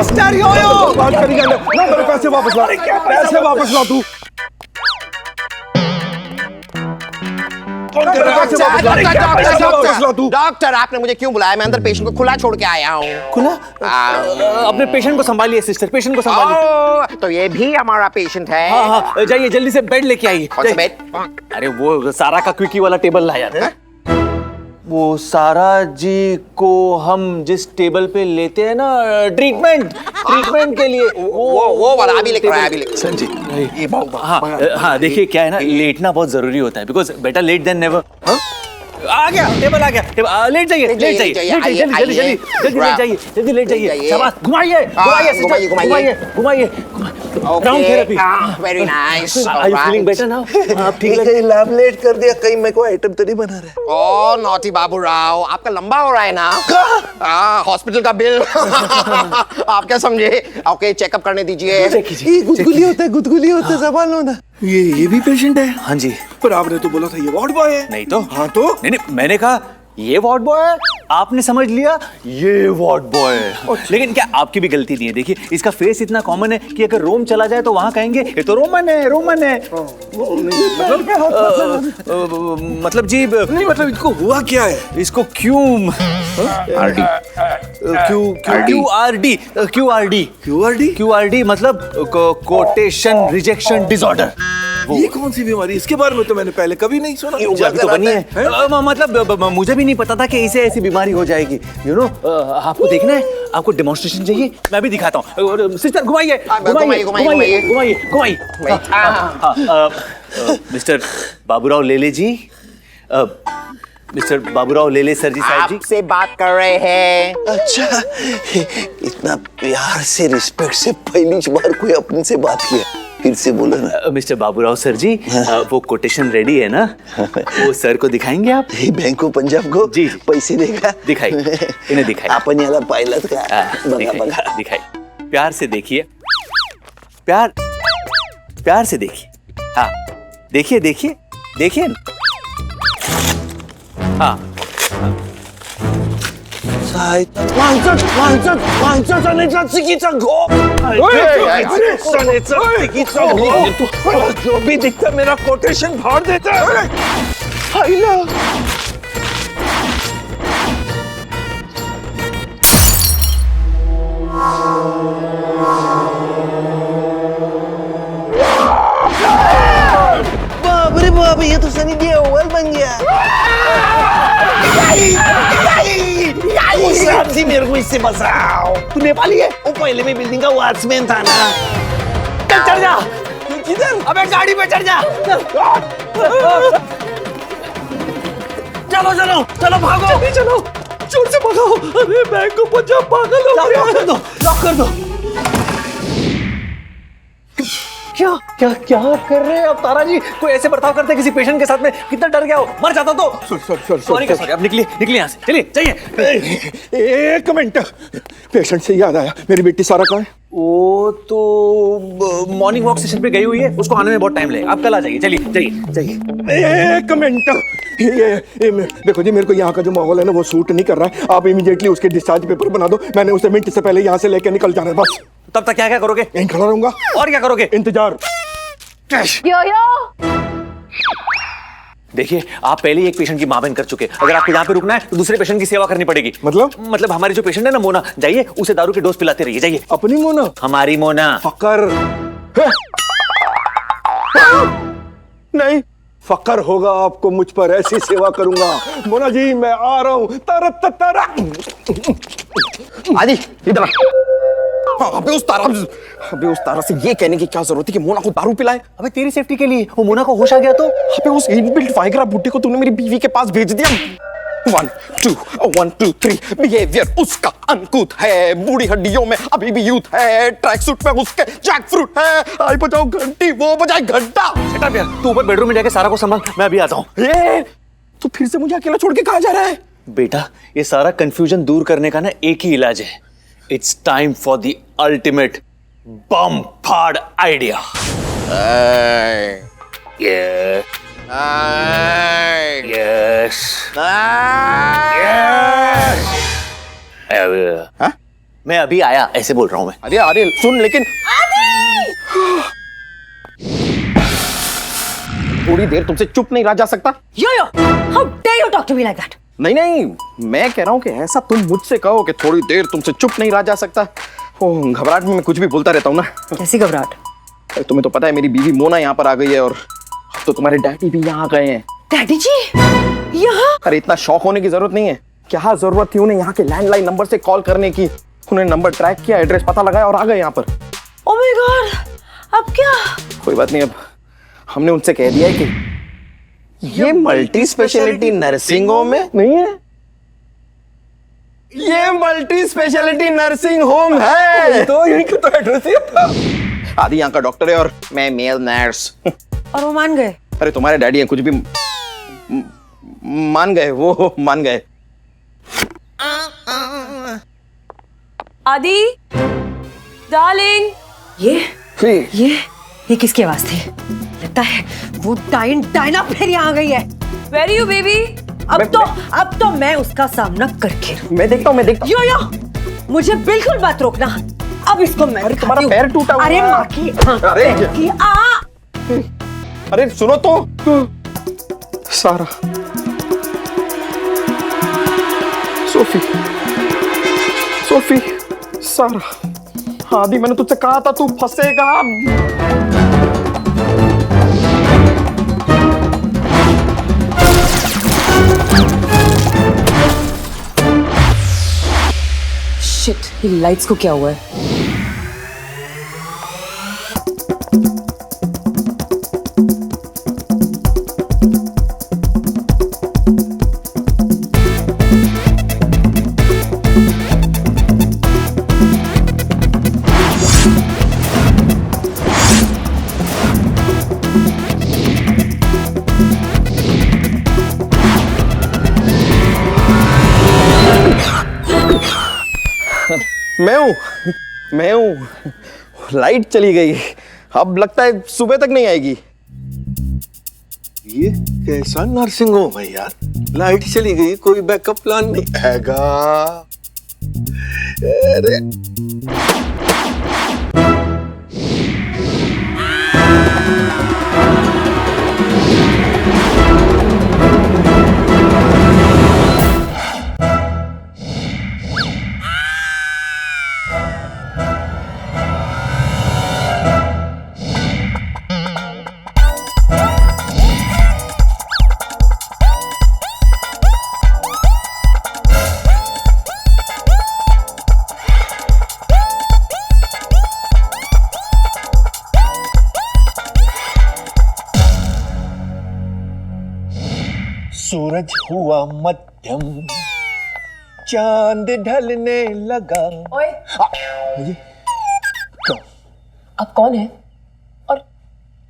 सिस्टर योयो। बात करेंगे ना, मेरे पैसे वापस ला, पैसे वापस ला तू। डॉक्टर, आपने मुझे क्यों बुलाया? मैं अंदर पेशेंट को खुला छोड़ के आया हूँ। खुला? अपने पेशेंट को संभालिए सिस्टर, पेशेंट को संभालिए। तो ये भी हमारा पेशेंट है। हाँ हाँ, जाइए जल्दी से बेड लेके आइए। कौन सा बेड? अरे वो सारा का क्विकी वाला टेबल लाया यार। वो सारा जी को हम जिस टेबल पे लेते हैं ना ट्रीटमेंट के लिए, वो वाला अभी लिख रहा है, अभी लिख। सर जी ये हाँ देखिए क्या है ना, लेटना बहुत जरूरी होता है, because better late than never. आ गया टेबल, आ गया टेबल। लेट जाइए जल्दी लेट जाइए। शाबाश, घुमाइए घुमाइए। Ground therapy. Very nice. Are you feeling better now? आप ठीक लग कहीं लैब लेट कर दिया, कहीं मेरे को आइटम तो नहीं बना रहा। ओ नॉटी बाबू राव, आपका लंबा हो रहा है ना हॉस्पिटल का बिल। आप क्या समझे? ओके, चेकअप करने दीजिए। ये गुदगुली होता है, संभालो ना। ये भी पेशेंट है? हाँ जी। पर आपने तो बोला था ये वार्ड बॉय है। नहीं तो? हाँ तो? नहीं, मैंने कहा ये वार्ड बॉय है, आपने समझ लिया ये वार्ड बॉय है। लेकिन क्या आपकी भी गलती नहीं है? देखिए इसका फेस इतना कॉमन है कि अगर रोम चला जाए तो वहां कहेंगे ये तो रोमन है। मतलब जी नहीं, मतलब इसको हुआ क्या है? इसको QRD मतलब कोटेशन रिजेक्शन डिसऑर्डर। ये कौन सी बीमारी? इसके बारे में तो मैंने पहले कभी नहीं सुना। अभी तो बनी है। मतलब मुझे भी नहीं पता था कि इसे ऐसी बीमारी हो जाएगी। यू नो, आपको देखना है, आपको डेमोन्स्ट्रेशन चाहिए, मैं भी दिखाता हूँ। सिस्टर घुमाइए। मिस्टर बाबूराव लेले जी, मिस्टर बाबूराव लेले सर जी, साहब जी आपसे बात कर रहे हैं। अच्छा, इतना प्यार से रिस्पेक्ट से पहली बार कोई अपने से बात किया, फिर से बोलो ना। मिस्टर बाबूराव सर जी, वो कोटेशन रेडी है ना? वो सर को दिखाएंगे आप? बैंक ऑफ पंजाब को जी पैसे देगा, दिखाइए, इन्हें दिखाइए। आपण याला पायलट का दिखाइए, प्यार से देखिए, प्यार से देखिए। हाँ देखिए। हाँ जो भी दिखता मेरा कोटेशन फाड़ देता है। बाप रे बाप, ये तो सनी देओल बन गया। जी मेरे को इससे बचाओ। तू नेपाली है? वो पहले में बिल्डिंग का वॉचमैन था ना। चढ़ जा। किधर? अबे गाड़ी पे चढ़ जा। चलो भागो। चलो जोर से भागो। अरे बैंक को पंजाब पागल हो गया। लॉक कर दो। क्या कर रहे हैं अब तारा जी? कोई ऐसे बर्ताव करते किसी पेशेंट के साथ में? कितना डर गया हो, मर जाता तो। सॉरी अब निकलिए यहाँ से, चलिए जाइए। एक मिनट, पेशेंट से याद आया, मेरी बेटी सारा कहाँ है? वो तो मॉर्निंग वॉक सेशन पे गई हुई है, उसको आने में बहुत टाइम लगेगा। आप कल आ जाइए, जाइए। एक मिनट, ये देखो जी, मेरे को यहाँ का जो माहौल है ना वो सूट नहीं कर रहा है। आप इमीडिएटली उसके डिस्चार्ज पेपर बना दो। मैंने उसे मिनट से पहले यहाँ से लेके निकल जाना है बस। तब तक क्या करोगे? यहीं खड़ा रहूंगा। और क्या करोगे? इंतजार। देखिए, आप पहले ही एक पेशेंट की मां बहन कर चुके। अगर आपको यहाँ पे रुकना है तो दूसरे पेशेंट की सेवा करनी पड़ेगी। मतलब हमारी जो पेशेंट है ना मोना, जाइए उसे दारू के डोज पिलाते रहिए। जाइए। अपनी मोना? हमारी मोना। फकर नहीं, फकर होगा आपको मुझ पर, ऐसी सेवा करूंगा। मोना जी मैं आ रहा हूँ। आदि इधर। अबे उस तारा से ये कहने की क्या जरूरत है कि मोना को दारू पिलाए? अबे तेरी सेफ्टी के लिए। वो मोना को होश आ गया तो? अबे उस इनबिल्ट वाइग्रा बुड्ढे को तूने मेरी बीवी के पास भेज दिया। 1 2 1 2 3 बिहेवियर उसका अनकूथ है, बूढ़ी हड्डियों में अभी भी यूथ है, ट्रैक सूट में उसके जैक फ्रूट है, आई बजाओ घंटी वो बजाए घंटा। Shut up यार, तू ऊपर बेडरूम में जाके सारा को संभाल, मैं अभी आता हूँ। ये तू फिर से मुझे अकेला छोड़ के कहाँ जा रहा है? बेटा, ये सारा कंफ्यूजन दूर करने का ना एक ही इलाज है। It's time for the ultimate bomb फाड़ आइडिया। यस हाँ? मैं अभी आया ऐसे बोल रहा हूँ मैं। अरे अरे सुन, लेकिन थोड़ी देर तुमसे चुप नहीं रहा जा सकता? Yo, how dare you talk to me like that? नहीं नहीं, मैं कह रहा हूँ कि ऐसा तुम मुझसे कहो कि थोड़ी देर तुमसे चुप नहीं रहा जा सकता। ओ, घबराहट में मैं कुछ भी बोलता रहता हूँ ना। कैसी घबराहट? तुम्हें तो पता है मेरी बीवी मोना यहाँ पर आ गई है और अब तो तुम्हारे डैडी भी यहाँ आ गए हैं। डैडी जी यहाँ? अरे इतना शौक होने की जरूरत नहीं है। क्या जरूरत थी उन्हें यहाँ के लैंडलाइन नंबर से कॉल करने की? उन्हें नंबर ट्रैक किया, एड्रेस पता लगाया और आ गए यहाँ पर। Oh my God, अब क्या? कोई बात नहीं, अब हमने उनसे कह दिया है कि ये मल्टी स्पेशलिटी नर्सिंग होम में नहीं है, ये मल्टी स्पेशलिटी नर्सिंग होम है। तो यही का तो एड्रेस ही था। आदि यहाँ का डॉक्टर है और मैं मेल नर्स। और वो मान गए? अरे तुम्हारे डैडी हैं, कुछ भी मान गए, वो मान गए। आदि डार्लिंग, ये किसकी आवाज थी? लगता है वो डायना फिर यहाँ आ गई है। Where are you baby? अब तो मैं उसका सामना करके मैं देखता हूँ। यो मुझे बिल्कुल मत रोकना। अब इसको मैं अरे तुम्हारा पैर टूटा हुआ है। अरे माँ की अरे सुनो तो सारा, सोफी सारा, आदि मैंने तुझसे कहा था तू फंसेगा। शिट, ये लाइट्स को क्या हुआ है? मैं हूं। लाइट चली गई, अब लगता है सुबह तक नहीं आएगी। ये कैसा नर्सिंग होम है यार, लाइट चली गई, कोई बैकअप प्लान नहीं हैगा। अरे सूरज हुआ मध्यम, चांद ढलने लगा। ओए, ये अब कौन है और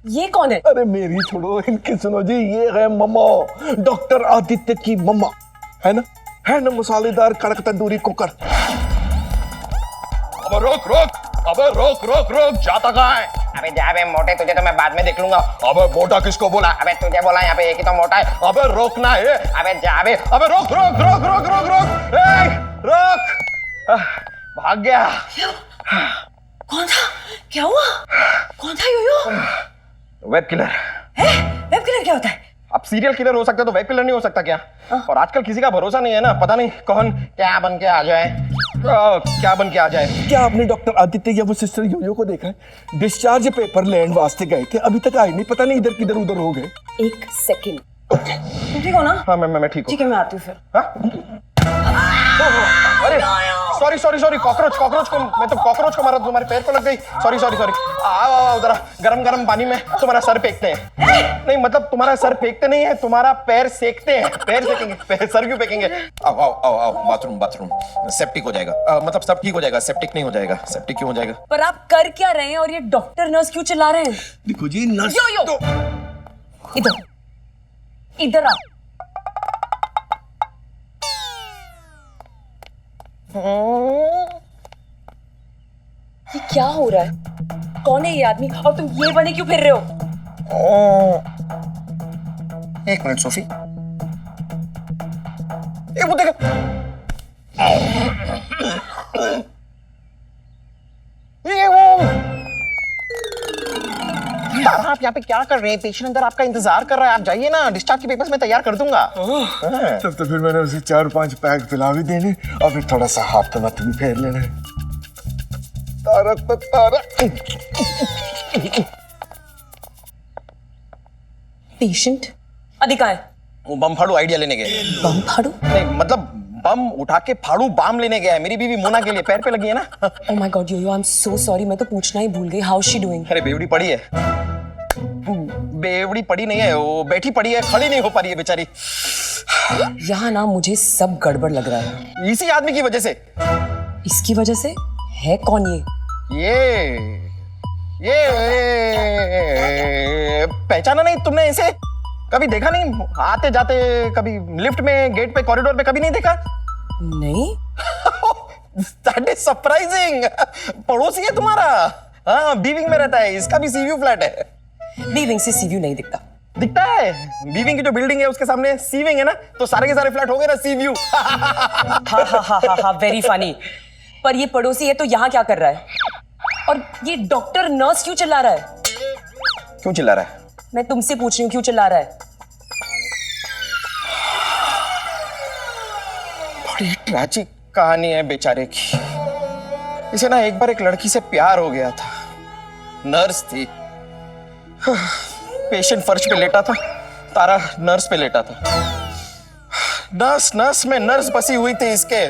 ये कौन है? अरे मेरी छोड़ो, इनकी सुनो जी। ये है मम्मा, डॉक्टर आदित्य की मम्मा, है ना मसालेदार कड़क तंदूरी कुकर। अबे रोक, जाता कहाँ है? अबे जा बे मोटे, तुझे तो मैं बाद में देख लूंगा। अबे मोटा किसको बोला? अबे तुझे बोला, यहाँ पे एक ही तो मोटा है। अबे रोकना है। अबे जा बे। अबे रोक, भाग गया। कौन था? क्या हुआ? कौन था यो? Web killer. वेब किलर क्या होता है? अब सीरियल किलर हो सकता है तो वेब किलर नहीं हो सकता क्या? और आजकल किसी का भरोसा नहीं है ना, पता नहीं कौन क्या बन के आ जाए। क्या आपने डॉक्टर आदित्य या वो सिस्टर योयो को देखा है? डिस्चार्ज पेपर लैंड वास्ते गए थे, अभी तक आए नहीं, पता नहीं इधर किधर उधर हो गए। एक सेकंड। तुम ठीक हो ना? हाँ मैं ठीक हूँ। ठीक है, मैं आती हूँ फिर। हाँ? अरे sorry sorry sorry, cockroach cockroach को, मैं तो कॉकरोच को मारा, तुम्हारे पैर को लग गई। Sorry sorry sorry. आओ आओ जरा, गरम गरम पानी में तुम्हारा सर फेंकते हैं। नहीं मतलब तुम्हारा सर फेंकते नहीं है, तुम्हारा पैर सेकते हैं। पैर सेकेंगे, पैर सर क्यों फेंकेंगे? आओ आओ आओ आओ, बाथरूम बाथरूम। सेप्टिक हो जाएगा, मतलब सब ठीक हो जाएगा, सेप्टिक नहीं हो जाएगा। सेप्टिक क्यों हो जाएगा? पर आप कर क्या रहे हैं और ये डॉक्टर नर्स क्यों चिल्ला रहे हैं? देखो जी नर्स यो यो, इधर इधर आ। ये क्या हो रहा है? कौन है ये आदमी और तुम ये बने क्यों फिर रहे हो? एक मिनट सोफी, ये वो देखो। ये वो तारा, आप यहाँ पे क्या कर रहे हैं? पेशेंट अंदर आपका इंतजार कर रहा है, आप जाइए ना, डिस्चार्ज के पेपर्स में तैयार कर दूंगा। तब तो फिर मैंने उसे 4-5 पैक पिला भी देने और फिर थोड़ा सा हाथ तो भी फेर लेना। तारा तो तारा। पेशेंट अभी कहाँ है? वो बम फाड़ू आइडिया लेने गए। बम फाड़ू? नहीं मतलब बम उठा के फाड़ू बाम लेने गया है, मेरी बीवी मोना के लिए, पैर पे लगी है ना। Oh my God yo, I am so sorry, मैं तो पूछना ही भूल गई। How is she doing? अरे बेवड़ी पड़ी है। बेवड़ी पड़ी नहीं है, वो बैठी पड़ी है, खड़ी नहीं हो पा रही है बेचारी। यहाँ ना मुझे सब गड़बड़ लग रहा है। इसी आदमी की वजह से। इसकी वजह से? है कौन ये? ये पहचाना नहीं तुमने इसे? कभी देखा नहीं आते जाते, कभी लिफ्ट में, गेट पे, कॉरिडोर पे कभी नहीं देखा? नहीं। That is surprising। पड़ोसी है तुम्हारा। हाँ, बीविंग में रहता है, इसका भी सीव्यू फ्लैट है। बीविंग से सीव्यू नहीं दिखता। दिखता है, बीविंग की जो बिल्डिंग है उसके सामने सीविंग है ना, तो सारे के सारे फ्लैट हो गए ना सीव्यू। हाँ, वेरी फनी। पर ये पड़ोसी है तो यहाँ क्या कर रहा है? और ये डॉक्टर नर्स क्यों चिल्ला रहा है? क्यों चिल्ला रहा है? मैं तुमसे पूछ रही हूँ क्यों चिल्ला रहा है? बड़ी ट्रैजिक कहानी है बेचारे की। इसे ना एक बार एक लड़की से प्यार हो गया था, नर्स थी। पेशेंट फर्श पे लेटा था, तारा नर्स पे लेटा था। नर्स में नर्स बसी हुई थी इसके,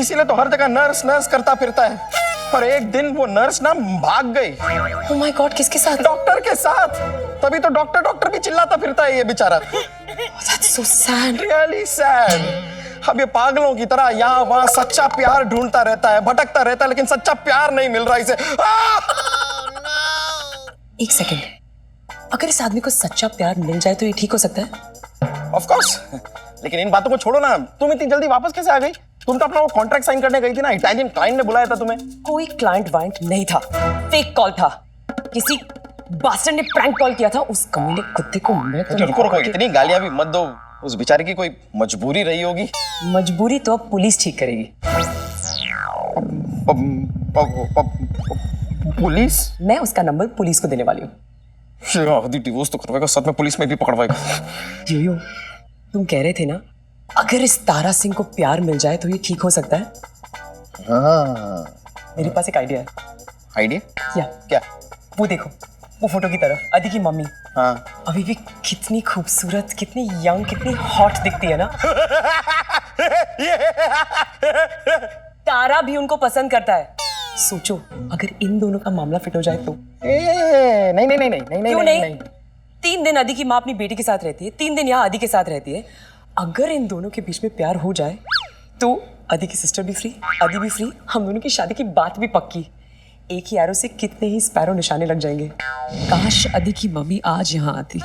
इसीलिए तो हर जगह नर्स नर्स करता फिरता है। पर एक दिन वो नर्स ना भाग गई। ओह माय गॉड, किसके साथ? डॉक्टर के साथ। तभी तो डॉक्टर भी चिल्लाता फिरता है ये बेचारा। That's so sad. Really sad। अब ये पागलों की तरह यहाँ वहाँ सच्चा प्यार ढूंढता रहता है, भटकता रहता है, लेकिन सच्चा प्यार नहीं मिल रहा इसे। एक सेकंड, अगर इस आदमी को सच्चा प्यार मिल जाए तो ये ठीक हो सकता है? Of course। लेकिन इन बातों को छोड़ो ना, तुम इतनी जल्दी वापस कैसे आ गई? तुम तो अपना वो कॉन्ट्रैक्ट साइन करने गई थी ना, इटालियन क्लाइंट ने बुलाया था तुम्हें। कोई क्लाइंट वाइंट नहीं था, फेक कॉल था। किसी बास्टर्ड ने प्रैंक कॉल किया था। उस कमीने कुत्ते को मैं तो रुको, इतनी गालियां भी मत दो। उस बेचारे की कोई मजबूरी रही होगी। मजबूरी तो अब पुलिस ठीक करेगी। पुलिस? मैं उसका नंबर पुलिस को देने वाली हूँ। डिवोर्स तो करवाएगा, साथ में पुलिस में भी पकड़वाएगा। यो, तुम कह रहे थे ना अगर इस तारा सिंह को प्यार मिल जाए तो ये ठीक हो सकता है। हाँ, मेरे पास एक आइडिया है। आइडिया? क्या? वो देखो, वो फोटो की तरफ, आदि की मम्मी। हाँ। अभी भी कितनी खूबसूरत, कितनी यंग, कितनी हॉट दिखती है ना। तारा भी उनको पसंद करता है। सोचो अगर इन दोनों का मामला फिट हो जाए तो। नहीं। क्यों नहीं? 3 दिन आदि की माँ अपनी बेटी के साथ रहती है, 3 दिन यहाँ आदि के साथ रहती है। अगर इन दोनों के बीच में प्यार हो जाए तो आदि की सिस्टर भी फ्री, आदि भी फ्री, हम दोनों की शादी की बात भी पक्की। एक ही एरो से कितने ही स्पैरो निशाने लग जाएंगे। काश आदि की मम्मी आज यहाँ आती।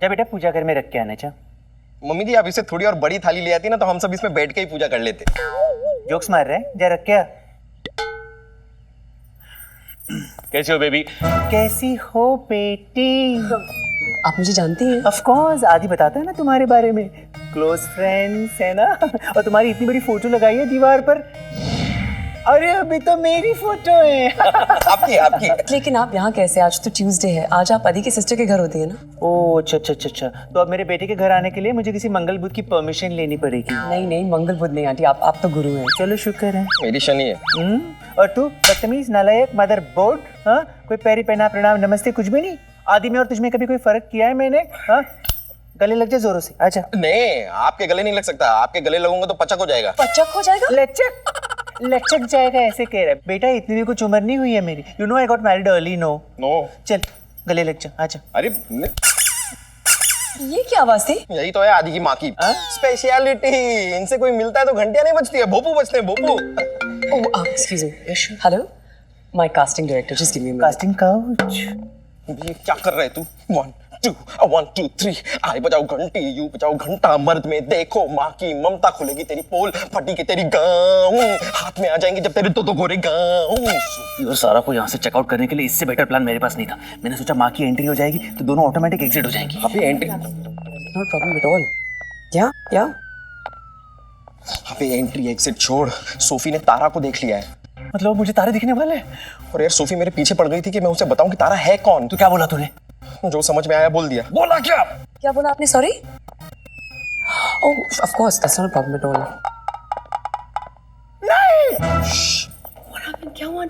जा बेटा पूजा घर में रख के आना चा। मम्मी जी आप इसे थोड़ी और बड़ी थाली ले आती ना तो हम सब इसमें बैठ के ही पूजा कर लेते। जोक्स मार रहे हैं, जा रख के आ। कैसी हो बेबी? कैसी हो बेटी? आप मुझे जानती हैं? ऑफ कोर्स, आदि बताता है ना तुम्हारे बारे में, क्लोज फ्रेंड्स है ना। और तुम्हारी इतनी बड़ी फोटो लगाई है दीवार पर। अरे अभी तो मेरी फोटो है। आपकी। लेकिन आप यहाँ कैसे? आज तो ट्यूसडे है, आज आप आदि की सिस्टर के घर होती है ना? ओह अच्छा। तो अब मेरे बेटे के घर आने के लिए मुझे किसी मंगल बुध की परमिशन लेनी पड़ेगी। नहीं मंगल बुध नहीं आंटी, आप तो गुरु हैं। चलो शुक्र है। मेरी शनि है। और तू बदतमीज, नालायक, मदर बोर्ड, हाँ? कोई पैरी पहना, प्रणाम, नमस्ते कुछ भी नहीं। आदि में और तुझमें कभी कोई फर्क किया है मैंने? हाँ? गले लग जाए जोरों से। अच्छा नहीं, आपके गले नहीं लग सकता, आपके गले लगूंगा तो पचक हो जाएगा। पचक हो जाएगा? लचक जाएगा ऐसे कह रहा है बेटा, इतनी भी कुछ उम्र नहीं हुई है मेरी। You know I got married early. No चल गले लग जा। अच्छा अरे ये क्या आवाज थी? यही तो है आदि की माँ की स्पेशलिटी। इनसे कोई मिलता है तो घंटियां नहीं बजती है, भोपू बजते हैं, भोपू। Oh excuse me. Hello my casting director, just give me a casting couch. ये क्या कर रहे तू? 1 2 3 आई बजाओ घंटी, यू बजाओ घंटा, मर्द में देखो माँ की ममता, खुलेगी तेरी पोल, फटेगी तेरी गाँव, हाथ में आ जाएंगे जब तेरे दो घोड़े गाँव। और सारा को यहाँ से चेकआउट करने के लिए इससे बेटर प्लान मेरे पास नहीं था। मैंने सोचा माँ की एंट्री हो जाएगी तो दोनों ऑटोमेटिक एग्जिट हो जाएंगी। अभी entry no problem at all. क्या अबे एंट्री एग्जिट छोड़, सोफी ने तारा को देख लिया है। मतलब मुझे तारे दिखने वाले हैं? और यार सोफी मेरे पीछे पड़ गई थी कि मैं उसे बताऊं कि तारा है कौन। तो क्या बोला तूने? जो समझ में आया बोल दिया। बोला क्या बोला आपने? Sorry. Oh of course that's not a problem at all. क्या हुआ?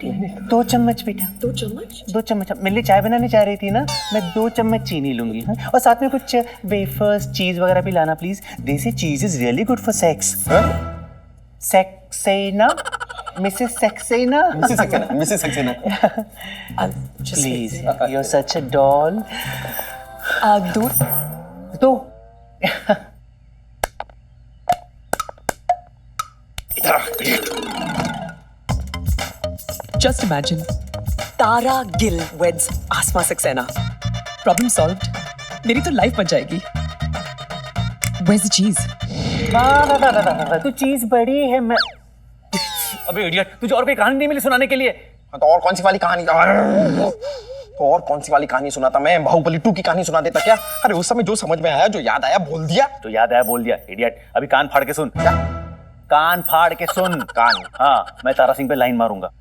2 चम्मच बेटा। 2 चम्मच? 2 चम्मच। मेरे लिए चाय बनाने चाह रही थी ना, मैं 2 चम्मच चीनी लूंगी। हाँ? और साथ में कुछ वेफर्स, चीज वगैरह भी लाना प्लीज। दे से चीज is really good for sex. Saxena, Mrs Saxena. Mrs Saxena. Please, you're such a doll. दो। Just imagine, तारा गिल weds आसमा सक्सेना. Problem solved. मेरी तो लाइफ बच जाएगी. Where's the cheese? वाह, तू चीज बड़ी है। मैं अबे इडियट, तुझे और कोई कहानी नहीं मिली सुनाने के लिए? तो और कौन सी वाली कहानी? तो और कौन सी वाली कहानी सुनाता मैं? बाहुबली 2 की कहानी सुना देता क्या? अरे उस समय जो समझ में आया, जो याद आया बोल दिया। तो याद आया बोल दिया इडियट। अभी कान फाड़ के सुन। क्या? कान फाड़ के सुन। कान? हाँ, मैं तारा सिंह पे लाइन मारूंगा।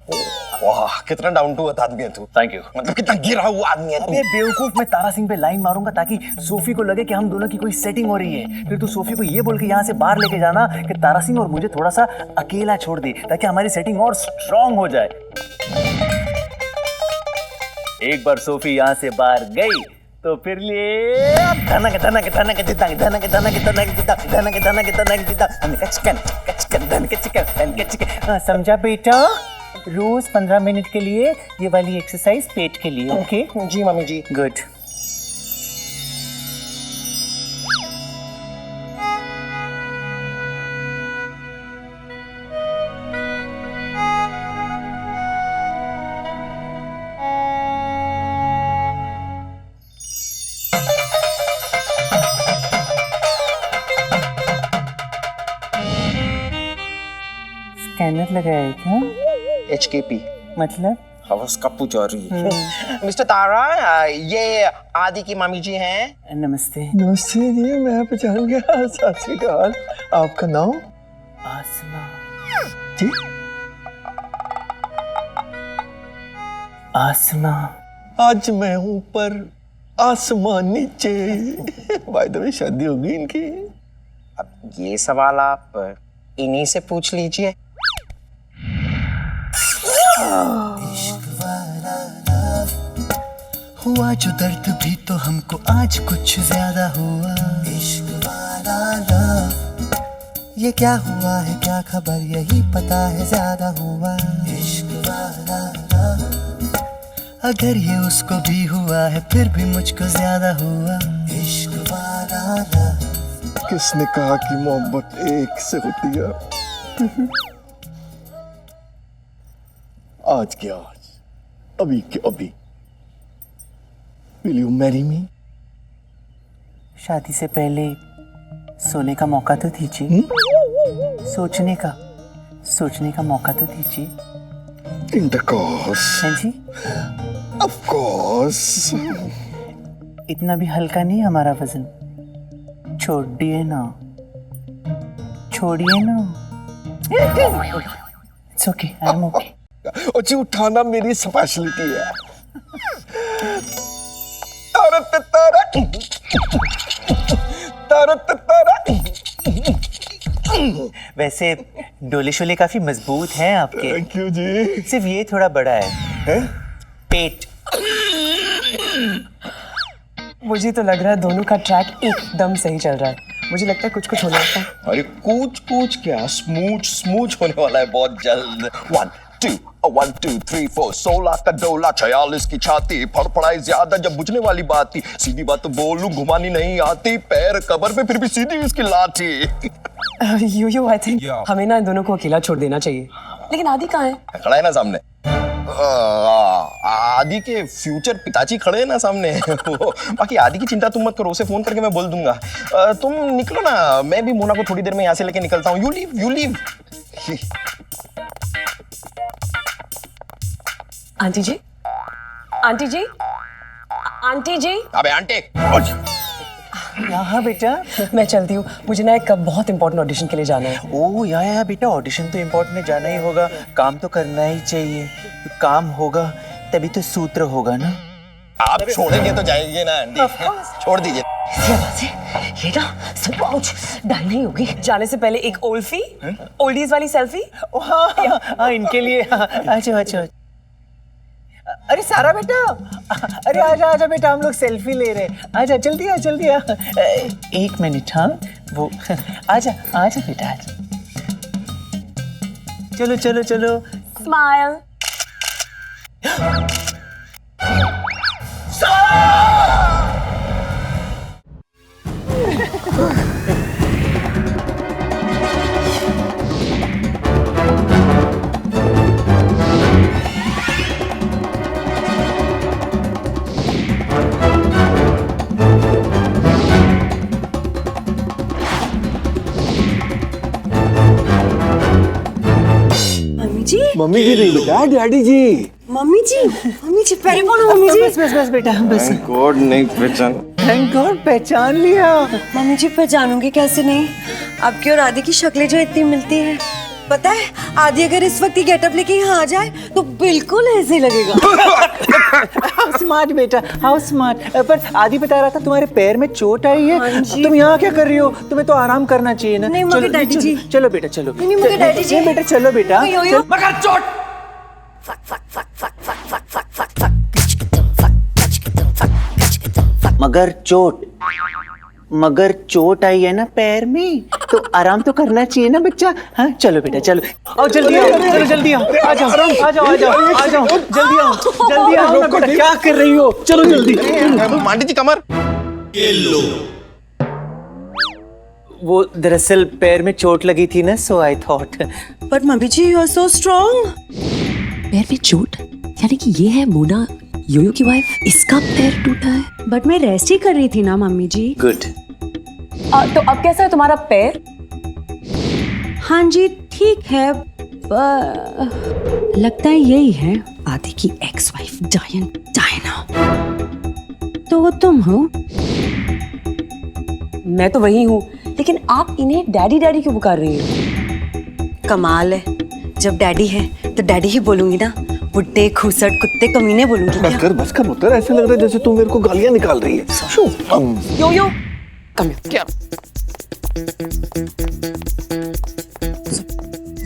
वाह, कितना डाउन टू अर्थ आदमी है तू। Thank you. मतलब कितना गिरा हुआ आदमी है तू। अबे बेवकूफ, मैं तारा सिंह पे लाइन मारूंगा ताकि सोफी को लगे कि हम दोनों की कोई सेटिंग हो रही है। फिर तू सोफी को ये बोल के यहाँ से बाहर लेके जाना कि तारा सिंह और मुझे थोड़ा सा अकेला छोड़ दे ताकि हमारी सेटिंग और स्ट्रांग हो जाए। एक बार सोफी यहाँ से बाहर गई तो फिर लिए धनक धनक धनक जितंग धनक धनक धनक जितंग धनक धनक धनक जितंग धनक चिकन धनक चिकन। समझा बेटा? रोज 15 मिनट के लिए ये वाली एक्सरसाइज पेट के लिए। ओके जी मम्मी जी। गुड। स्कैनर लगाया है क्या? HKP मतलब? हवस का पूजा रही है। मिस्टर तारा, ये आदि की मामी जी हैं। नमस्ते। नमस्ते जी, मैं पहचान गया। सत श्री अकाल। आपका नाम? आसमा। जी? आसमा। आज मैं ऊपर, आसमान नीचे। बाय द वे शादी होगी इनकी? अब ये सवाल आप इन्हीं से पूछ लीजिए। हुआ जो दर्द भी तो हमको आज कुछ ज्यादा हुआ। इश्क वाला लव, ये क्या हुआ है क्या खबर, यही पता है ज्यादा हुआ। इश्क वाला लव, अगर ये उसको भी हुआ है फिर भी मुझको ज्यादा हुआ। इश्क वाला लव। किसने कहा कि मोहब्बत एक से होती है? आज के आज, अभी के अभी विल यू मैरी मी? शादी से पहले सोने का मौका तो दीजिए। सोचने का मौका तो दीजिए। इंटरकोर्स, हैं जी? Of course. इतना भी हल्का नहीं हमारा वजन। छोड़िए ना। It's okay, I am okay. और जी उठाना मेरी स्पेशलिटी है। तारत तारा तारत तारा। वैसे डोले शोले काफी मजबूत हैं आपके। क्यों जी? सिर्फ ये थोड़ा बड़ा है पेट। मुझे तो लग रहा है दोनों का ट्रैक एकदम सही चल रहा है। मुझे लगता है कुछ होने वाला है। अरे कूच क्या, स्मूच होने वाला है बहुत जल्द। 1 2 3 4 16 का डोला, 46 की छाती, फड़फड़ाई ज्यादा जब बुझने वाली बात थी। सीधी बात तो बोलूं घुमानी नहीं आती, पैर कबर पे फिर भी सीधी इसकी लाठी। यो आई थिंक हमें ना इन दोनों को अकेला छोड़ देना चाहिए। लेकिन आदि कहाँ है? खड़ा है ना सामने। आदि के फ्यूचर पिताजी खड़े हैं ना सामने। बाकी आदि की चिंता तुम मत करो, उसे फोन करके मैं बोल दूंगा। तुम निकलो ना, मैं भी मोना को थोड़ी देर में यहाँ से लेके निकलता हूँ। You leave. Aunty ji, aunty ji, aunty ji. अबे आंटी। यहाँ बेटा। मैं चलती हूँ, मुझे ना एक बहुत इंपॉर्टेंट ऑडिशन के लिए जाना है। ओ या बेटा, ऑडिशन तो इम्पोर्टेंट है, जाना ही होगा। काम तो करना ही चाहिए। काम होगा तभी तो सूत्र होगा ना। आप छोड़ेंगे तो जाएंगे ना आंटी, छोड़ दीजिए। ये ना सचमुच डायना ही होगी। जाने से पहले एक ओल्फी, ओल्डीज वाली सेल्फी। हाँ, इनके लिए। अच्छा। अरे सारा बेटा, अरे आजा बेटा, हम लोग सेल्फी ले रहे हैं। आजा जल्दी आ। एक मिनट। हाँ वो आजा बेटा, आजा। चलो। स्माइल। मम्मी जी नहीं बेटा, डैडी जी। मम्मी जी पहले बोलो मम्मी जी। बस बेटा, बस। गॉड नहीं पहचान। थैंक गॉड पहचान लिया। मम्मी जी पहचानूंगी कैसे नहीं? आपकी और आदि की शक्लें जो इतनी मिलती हैं। पता है आदि अगर इस वक्त गेटअप लेके यहाँ आ जाए तो बिल्कुल ऐसे ही लगेगा। हाउ स्मार्ट बेटा, हाउ स्मार्ट। पर आदि बता रहा था तुम्हारे पैर में चोट आई है। तुम यहाँ क्या कर रही हो? तुम्हें तो आराम करना चाहिए ना। नहीं मगर डैडी जी। चलो बेटा, चलो। नहीं मगर डैडी जी। बेटा चलो बेटा। मगर चोट। मगर चोट आई है ना पैर में, तो आराम तो करना चाहिए ना बच्चा। हाँ चलो बेटा, चलो। आओ जल्दी आओ, चलो जल्दी आओ। आ जाओ जल्दी आओ ना बेटा, क्या कर रही हो? चलो जल्दी। आंटी जी कमर। वो दरअसल पैर में चोट लगी थी ना, so I thought. But mummy ji you are so strong. पैर में चोट यानी कि ये है मोना योयो की वाइफ, इसका पैर टूटा है। बट मैं रेस्ट ही कर रही थी ना मम्मी जी। गुड। तो अब कैसा है तुम्हारा पैर? हाँ जी ठीक है, लगता है यही है आदि की एक्स वाइफ डायना। तो वो तुम हो? मैं तो वही हूँ, लेकिन आप इन्हें डैडी क्यों पुकार रही हो? कमाल है, जब डैडी है तो डैडी ही बोलूंगी ना। बुड्ढे खूसट कुत्ते कमीने बोलूंगी। बस कर पुत्र, ऐसे लग रहा है जैसे तू मेरे को गालियां निकाल रही है। यो कम क्या?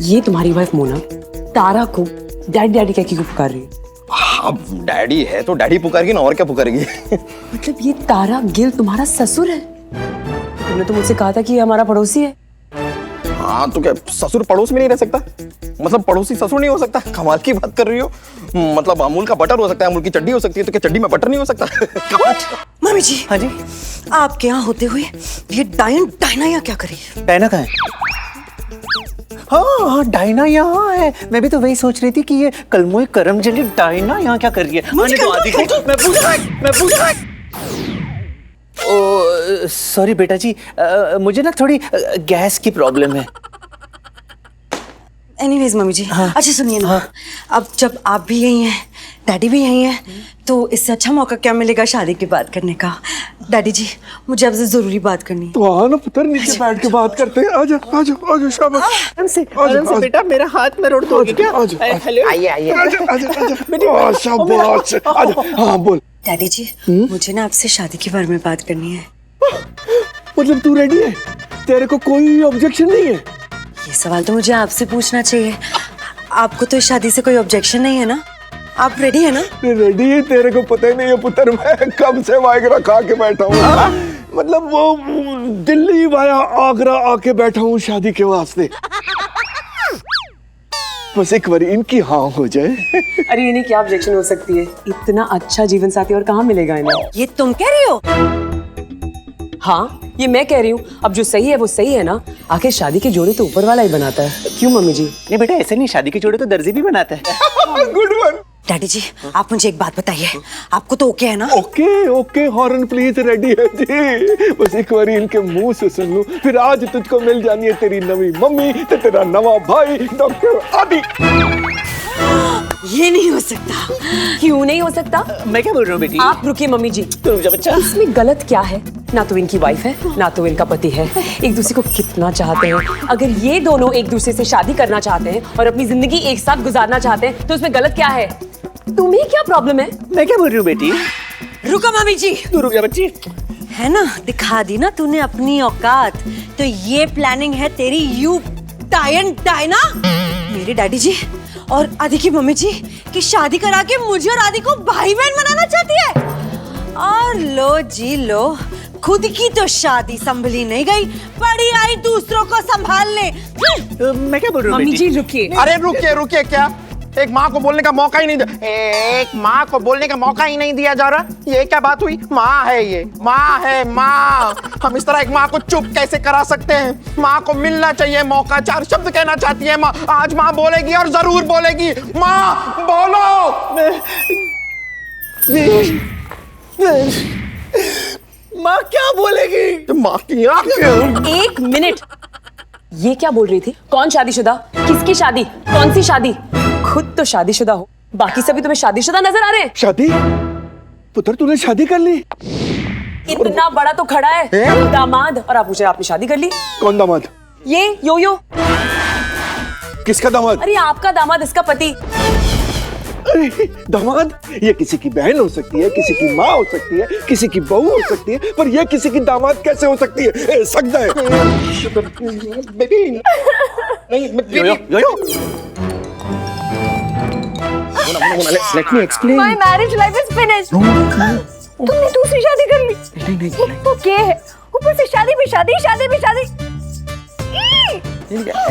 ये तुम्हारी वाइफ मोना तारा को डैडी कह के क्यों पुकार रही है? अब डैडी है तो डैडी पुकारेगी ना, और क्या पुकारेगी? मतलब ये तारा गिल तुम्हारा ससुर है? तुमने तो मुझसे कहा था कि ये हमारा पड़ोसी है। हाँ तो क्या ससुर पड़ोस में नहीं रह सकता? मतलब पड़ोसी ससुर नहीं हो सकता? कमाल की बात कर रही हो। मतलब अमूल का बटर हो सकता है, अमूल की चड्डी हो सकती है, तो क्या चड्डी में बटर नहीं हो सकता? मम्मी जी। हाँ जी। आपके यहाँ होते हुए ये डायना यहाँ क्या करी? डायना कहाँ है? हाँ डायना यहाँ है। मैं भी तो वही सोच रही थी कि ये कलमोए करम जली डायना यहाँ क्या कर रही है। मुझे मैं पूछ सॉरी बेटा जी, मुझे ना थोड़ी गैस की प्रॉब्लम है। एनीवेज मम्मी जी, अच्छा सुनिए ना, अब जब आप भी यही हैं, डैडी भी यही हैं, तो इससे अच्छा मौका क्या मिलेगा शादी की बात करने का। डैडी जी, मुझे आपसे जरूरी बात करनी है। तो आ ना पुत्र, नीचे बैठ के बात करते हैं। आजा आजा आजा, शाबाश। आराम से बेटा, मेरा हाथ में रोड दोगे क्या? हेलो, आइए आइए। आजा आजा आजा, शाबाश। आजा, हाँ बोल। डैडी जी, मुझे ना आपसे शादी के बारे में बात करनी है। मतलब तू रेडी है? तेरे को कोई ऑब्जेक्शन नहीं है? ये सवाल तो मुझे आपसे पूछना चाहिए। आपको तो इस शादी से कोई ऑब्जेक्शन नहीं है ना? आप रेडी है ना? रेडी है? तेरे को पता ही नहीं है पुत्र, मैं कब से वायग्रा खा के बैठा हूँ। मतलब वो दिल्ली वाया आगरा आके बैठा हूँ शादी के वास्ते। बस एक बार इनकी हाँ हो जाए। अरे इन्हें क्या ऑब्जेक्शन हो सकती है? इतना अच्छा जीवन साथी और कहाँ मिलेगा इन्हें? ये तुम कह रही हो? हाँ, ये मैं कह रही हूँ। अब जो सही है वो सही है ना। आखिर शादी के जोड़े तो ऊपर वाला ही बनाता है, क्यों मम्मी जी? नहीं बेटा, ऐसे नहीं, शादी के जोड़े तो दर्जी भी बनाता है। Good one. डैडी जी, आप मुझे एक बात बताइए, आपको तो ओके है ना? Okay okay, horn please ready है जी। बस एक बार इनके मुंह से सुन लूं, फिर आज तुझको मिल जानी है तेरी नवी मम्मी तो तेरा नवा भाई डॉक्टर आदि। ये नहीं हो सकता। क्यों नहीं हो सकता? मैं क्या बोल रहा हूँ बेटी? आप रुकिए मम्मी जी। तुम जा बच्चा। इसमें गलत क्या है? ना तो इनकी वाइफ है, ना तो इनका पति है। एक दूसरे को कितना चाहते हैं। अगर ये दोनों एक दूसरे से शादी करना चाहते हैं और अपनी जिंदगी एक साथ गुजारना चाहते हैं, तो उसमें गलत क्या है? तुम्हें क्या प्रॉब्लम है? मैं क्या बोल रही हूँ बेटी? रुको मम्मी जी। तू रुक जा बच्ची। है ना, दिखा दी ना तूने अपनी औकात। तो ये प्लानिंग है तेरी यू टायन डायना, मेरे डैडी जी और आदि की मम्मी जी की शादी करा के मुझे और आदि को भाई बहन बनाना चाहती है। और लो जी लो, खुद की तो शादी संभली नहीं गई, पड़ी आई दूसरों को संभालने। मैं क्या बोल रही हूँ मम्मी बेटी? जी रुकिए। अरे रुकिए रुकिए, क्या एक माँ को बोलने का मौका ही नहीं दिया? एक माँ को बोलने का मौका ही नहीं दिया जा रहा? ये क्या बात हुई? माँ है, ये माँ है, माँ। हम इस तरह एक माँ को चुप कैसे करा सकते हैं? माँ को मिलना चाहिए मौका, चार शब्द कहना चाहती है माँ। आज माँ बोलेगी और जरूर बोलेगी। माँ बोलो। माँ क्या बोलेगी? माँ की आंखें। एक मिनट, ये क्या बोल रही थी? कौन शादीशुदा? किसकी शादी? कौन सी शादी? खुद तो शादीशुदा हो, बाकी सभी तुम्हें शादीशुदा नजर आ रहे हैं। शादी? पुत्र तूने शादी कर ली? इतना बड़ा तो खड़ा है दामाद, और आप पूछे आपने शादी कर ली? कौन दामाद? ये यो किसका दामाद? अरे आपका दामाद, इसका पति। अरे दामाद, ये किसी की बहन हो सकती है, किसी की माँ हो सकती है, किसी की बहू हो सकती है, पर ये किसी की दामाद कैसे हो सकती है? सकता है। बेबी नहीं, yo let me explain. My marriage life is finished. तुमने दूसरी शादी कर ली? नहीं ओके है, ऊपर से शादी भी शादी, शादी भी शादी।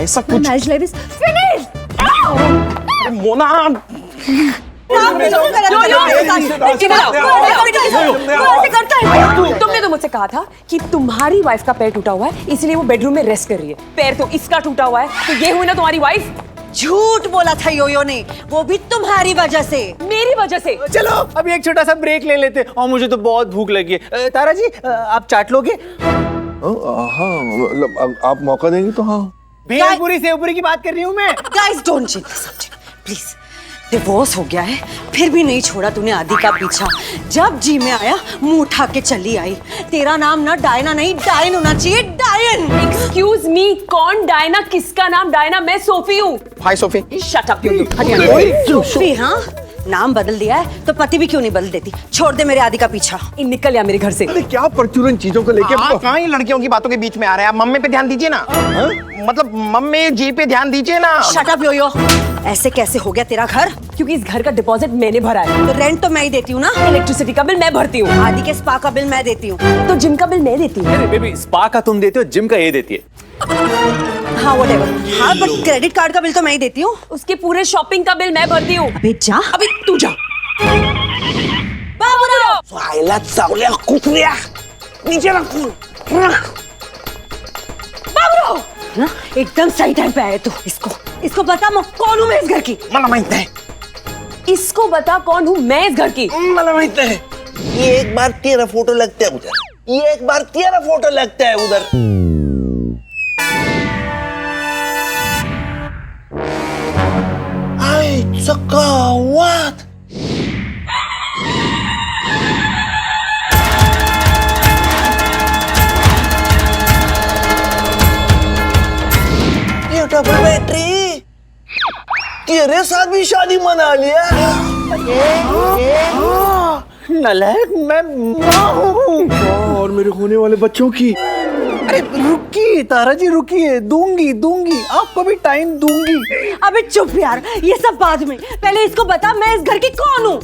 ऐसा माय कुछ marriage life is finished. Mona, तुमने तो मुझसे कहा था कि तुम्हारी वाइफ का पैर टूटा हुआ है, इसलिए वो बेडरूम में रेस्ट कर रही है। पैर तो इसका टूटा हुआ है, तो ये हुई ना तुम्हारी वाइफ। झूठ बोला था योयो ने, वो भी तुम्हारी वजह से। मेरी वजह से? चलो अभी एक छोटा सा ब्रेक ले लेते हैं, और मुझे तो बहुत भूख लगी है। तारा जी, आप चाट लोगे? हाँ, मतलब आप मौका देंगे तो हाँ। भेलपुरी सेवपुरी की बात कर रही हूँ मैं। Guys don't change the subject please. Divorce हो गया है, फिर भी नहीं छोड़ा तूने आदि का पीछा। जब जी में आया मुंह उठा के चली आई। तेरा नाम ना डायना नहीं, डायन होना चाहिए, डायन। एक्सक्यूज मी, कौन डायना? किसका नाम डायना? मैं सोफी हूँ। Hi Sophie. Shut up you. Sophie? हाँ, नाम बदल दिया है तो पति भी क्यों नहीं बदल देती? छोड़ दे मेरे आदि का पीछा। निकल या मेरे घर से। अरे क्या परचूरन चीजों को लेके कहाँ ये लड़कियों की बातों के बीच में आ रहे हैं? आप मम्मी पे ध्यान दीजिए ना। मतलब मम्मी जी पे ध्यान दीजिए ना। Shut up yo yo. ऐसे कैसे हो गया तेरा घर? क्योंकि इस घर का डिपॉजिट मैंने भरा है। तो रेंट तो मैं ही देती हूँ ना। इलेक्ट्रिसिटी का बिल मैं भरती हूँ। आदि के स्पा का बिल मैं देती हूँ। तो जिम का बिल मैं देती हूँ। अरे बेबी, स्पा का तुम देते हो, जिम का ये देती है। हाँ व्हाटएवर। हाँ बट क्रेडिट कार्ड का बिल तो मैं ही देती हूँ। उसके पूरे शॉपिंग का बिल मैं भरती हूँ। अबे जा। अभी तू जा। फायला चावल्या कुत्र्या नीचे रख। ना एकदम सही टाइम पे आए तू। इसको बता मैं कौन हूँ मैं इस घर की? मला माहित आहे, इसको बता कौन हूँ मैं इस घर की? मला माहित आहे। ये एक बार तेरा फोटो लगता है उधर। ये एक बार तेरा फोटो लगता है उधर। आई चक्का व्हाट? ये डबल बैटरी तेरे साथ भी शादी मना लिया? नलायक मैं माँ हूँ और मेरे होने वाले बच्चों की। अरे रुकिए तारा जी, रुकिए, दूंगी दूंगी, आपको भी टाइम दूंगी। अबे चुप यार, ये सब बाद में, पहले इसको बता मैं इस घर की कौन हूँ।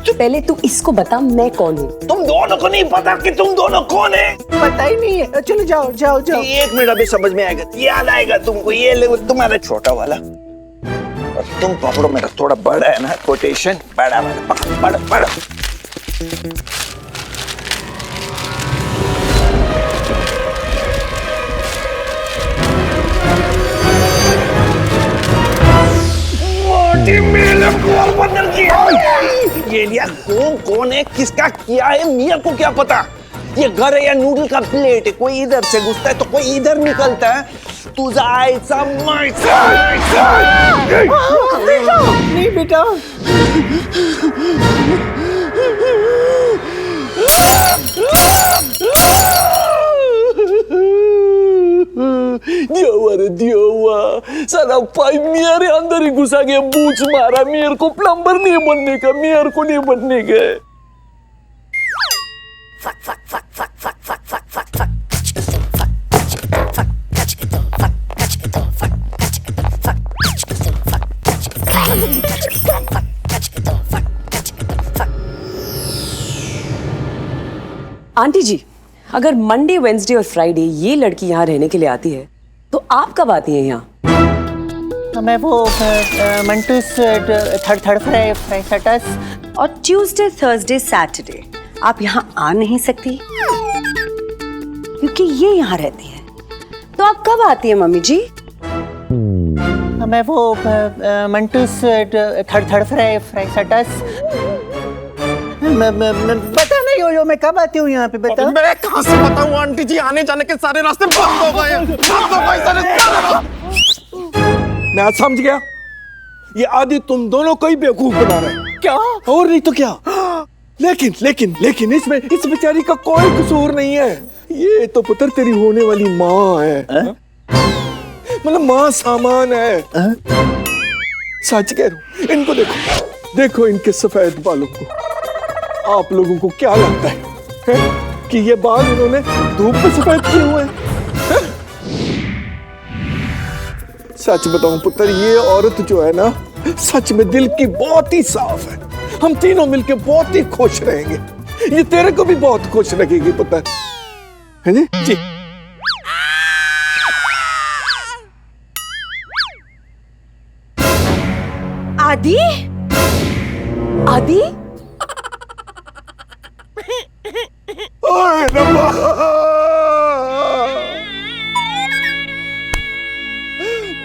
पहले तू इसको बता मैं कौन हूँ। तुम दोनों को नहीं पता कि तुम दोनों कौन है? पता ही नहीं है। चलो जाओ जाओ जाओ। एक मिनट अभी समझ में आएगा, याद आएगा तुमको। ये ले तुम्हारा छोटा वाला और तुम पकड़ो मेरा थोड़ा बड़ा है ना कोटेशन, बड़ा वाला पकड़ो, बड़ा बड़ा। ये लिया कौन है, किसका किया है, मेरे को क्या पता। ये घर है या नूडल का प्लेट है, कोई इधर से घुसता है तो कोई इधर निकलता है। तू जायचा नहीं बेटा। दियोवा रे दियोवा, साला पाइप मेरे अंदर ही घुसा गया, बूझ मारा। मेरे को प्लम्बर नहीं बनने का, मेरे को नहीं बनने का। आंटी जी, अगर मंडे, वेंसडे और फ्राइडे ये लड़की यहाँ रहने के लिए आती है तो आप कब आती हैं यहाँ? मैं वो मंटूस थर्ड फ्राई सटस। और ट्यूसडे, थर्सडे, सैटरडे आप यहाँ आ नहीं सकती क्योंकि ये यहाँ रहती है। तो आप कब आती है मम्मी जी? मैं वो मंटूस थर्ड फ्राई सटस। बता नहीं हो, मैं कब आती हूँ यहाँ पे, बता। मैं कहाँ से बताऊँ आंटी जी, आने जाने के सारे रास्ते बंद हो गए, मैं समझ गया। ये आदि तुम दोनों को ही बेवकूफ बना रहे हैं। क्या? और नहीं तो क्या। लेकिन लेकिन लेकिन इसमें इस बेचारी का कोई कसूर नहीं है। ये तो पुत्र तेरी होने वाली माँ है, मतलब माँ सामान है। सच कह रहा हूँ। इनको देखो, देखो इनके सफेद बालों को। आप लोगों को क्या लगता है कि ये बाल इन्होंने धूप में सफेद किए हुए हैं? सच बताऊं पुत्र, ये औरत जो है ना, सच में दिल की बहुत ही साफ है। हम तीनों मिलके बहुत ही खुश रहेंगे। ये तेरे को भी बहुत खुश रखेगी पुत्र, है जी? जी। आदि? आदि? ओए रब्बा!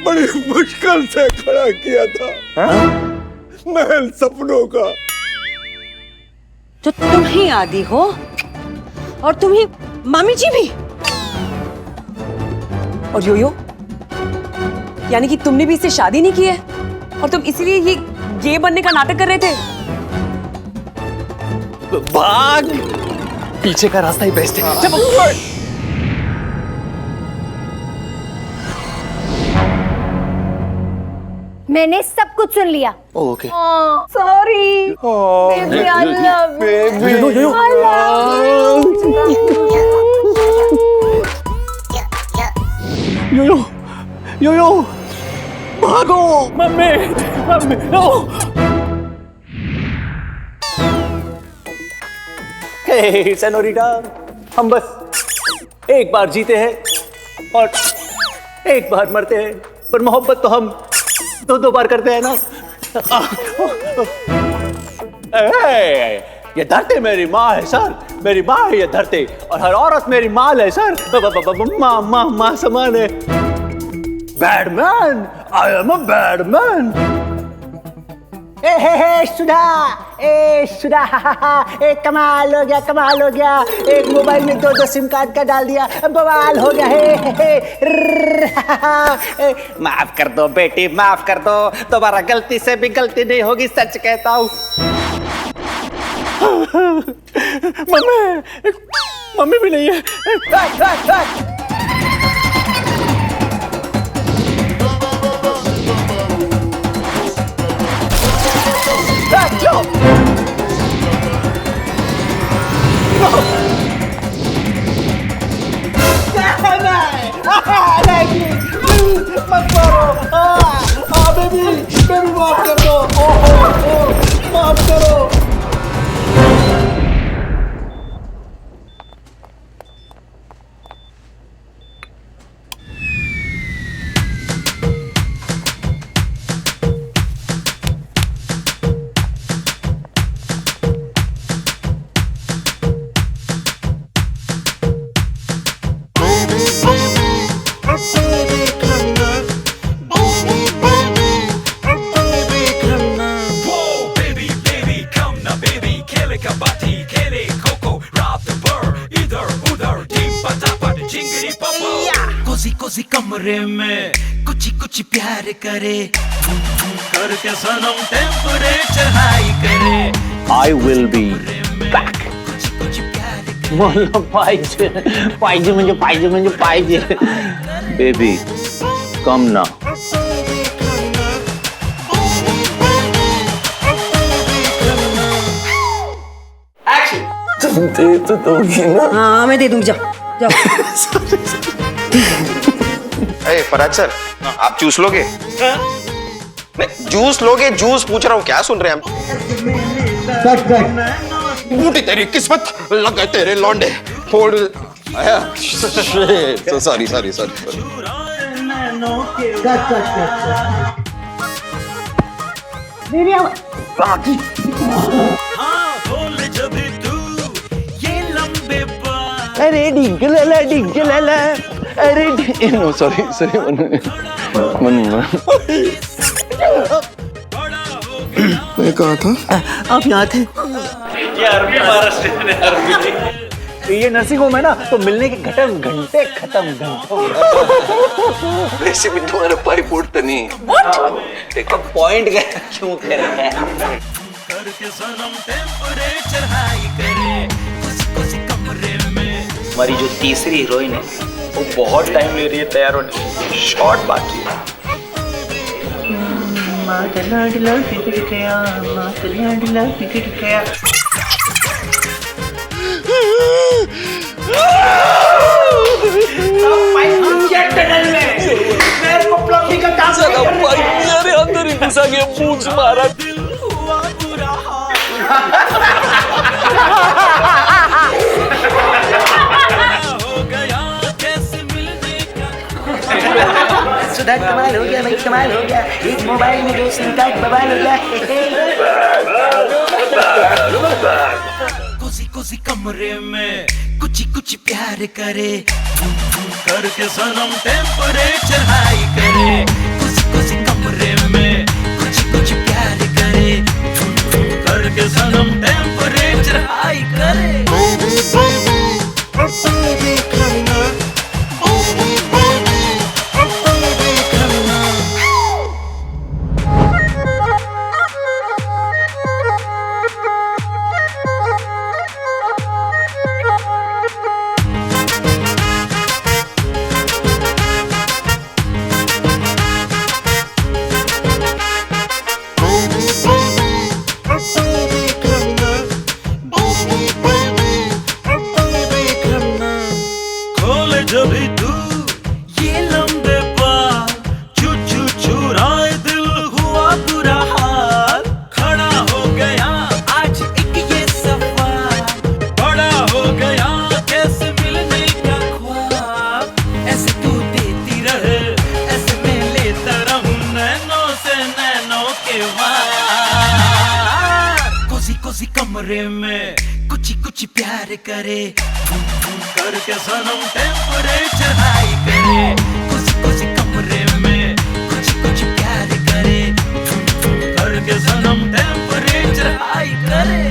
बड़ी मुश्किल से खड़ा किया था महल सपनों का। तो तुम ही आदि हो और तुम ही मामी जी भी। और योयो, यानी कि तुमने भी इससे शादी नहीं की है और तुम इसीलिए ये गे बनने का नाटक कर रहे थे? भाग, पीछे का रास्ता ही बेस्ट है। मैंने सब कुछ सुन लिया। Okay. Sorry baby, I love you. Yo yo yo, भागो। Mummy mummy, no. Hey senorita, हम बस एक बार जीते हैं और एक बार मरते हैं, पर मोहब्बत तो हम दो बार करते हैं ना। ये धरती मेरी माँ है सर, मेरी माँ है ये धरती, और हर औरत मेरी माल है सर। माँ माँ माँ समान है। Badman, I am a badman. Sudha, ए सुना एक कमाल हो गया एक मोबाइल में दो सिम कार्ड का डाल दिया बवाल हो गया माफ कर दो बेटी माफ कर दो दोबारा गलती से भी गलती नहीं होगी सच कहता हूँ मम्मी भी नहीं है मत मारो बेबी माफ कर दो माफ करो कोसी कमरे में कुछ प्यार करे करके सनम टेम्परेचर हाई करे I will be back. पाहिजे बेबी कम ना तुम दे तो दोगी ना? हाँ मैं दे दूंगी जाओ फराज सर आप जूस लोगे नहीं जूस लोगे जूस पूछ रहा हूँ क्या सुन रहे हैं हम बूटी तेरी किस्मत लग गए तेरे लौंडे फोड़ सॉरी अरे डिंगलाला अरे नो सॉरी मैं कहा था आप यहाँ थे ये नर्सिंग होम है ना तो मिलने के घंटे खत्म वैसे भी तुम्हारा पाइप उड़ता नहीं देखो पॉइंट गया क्यों कह रहे हैं हमारी जो तीसरी हीरोइन है वो बहुत टाइम ले रही है तैयार होने शॉर्ट बाकी है मेरे को प्लम्बिंग का काम मेरे अंदर ही घुसा गया पूंछ मारा सुधा कमाल हो गया भाई कमाल हो गया एक मोबाइल में दो सिम कार्ड बवाल हो गया कोसी कमरे में कुछ प्यार करे करके सनम टेम्परेचर हाई करे कोसी कमरे में कुछ प्यार करे करके सनम टेम्परेचर हाई करे कमरे में कुछ प्यार करे करके सनम टेम्परेचर हाई करे कोसी कमरे में कुछ प्यार करे करके सनम टेम्परेचर फिर हाई करे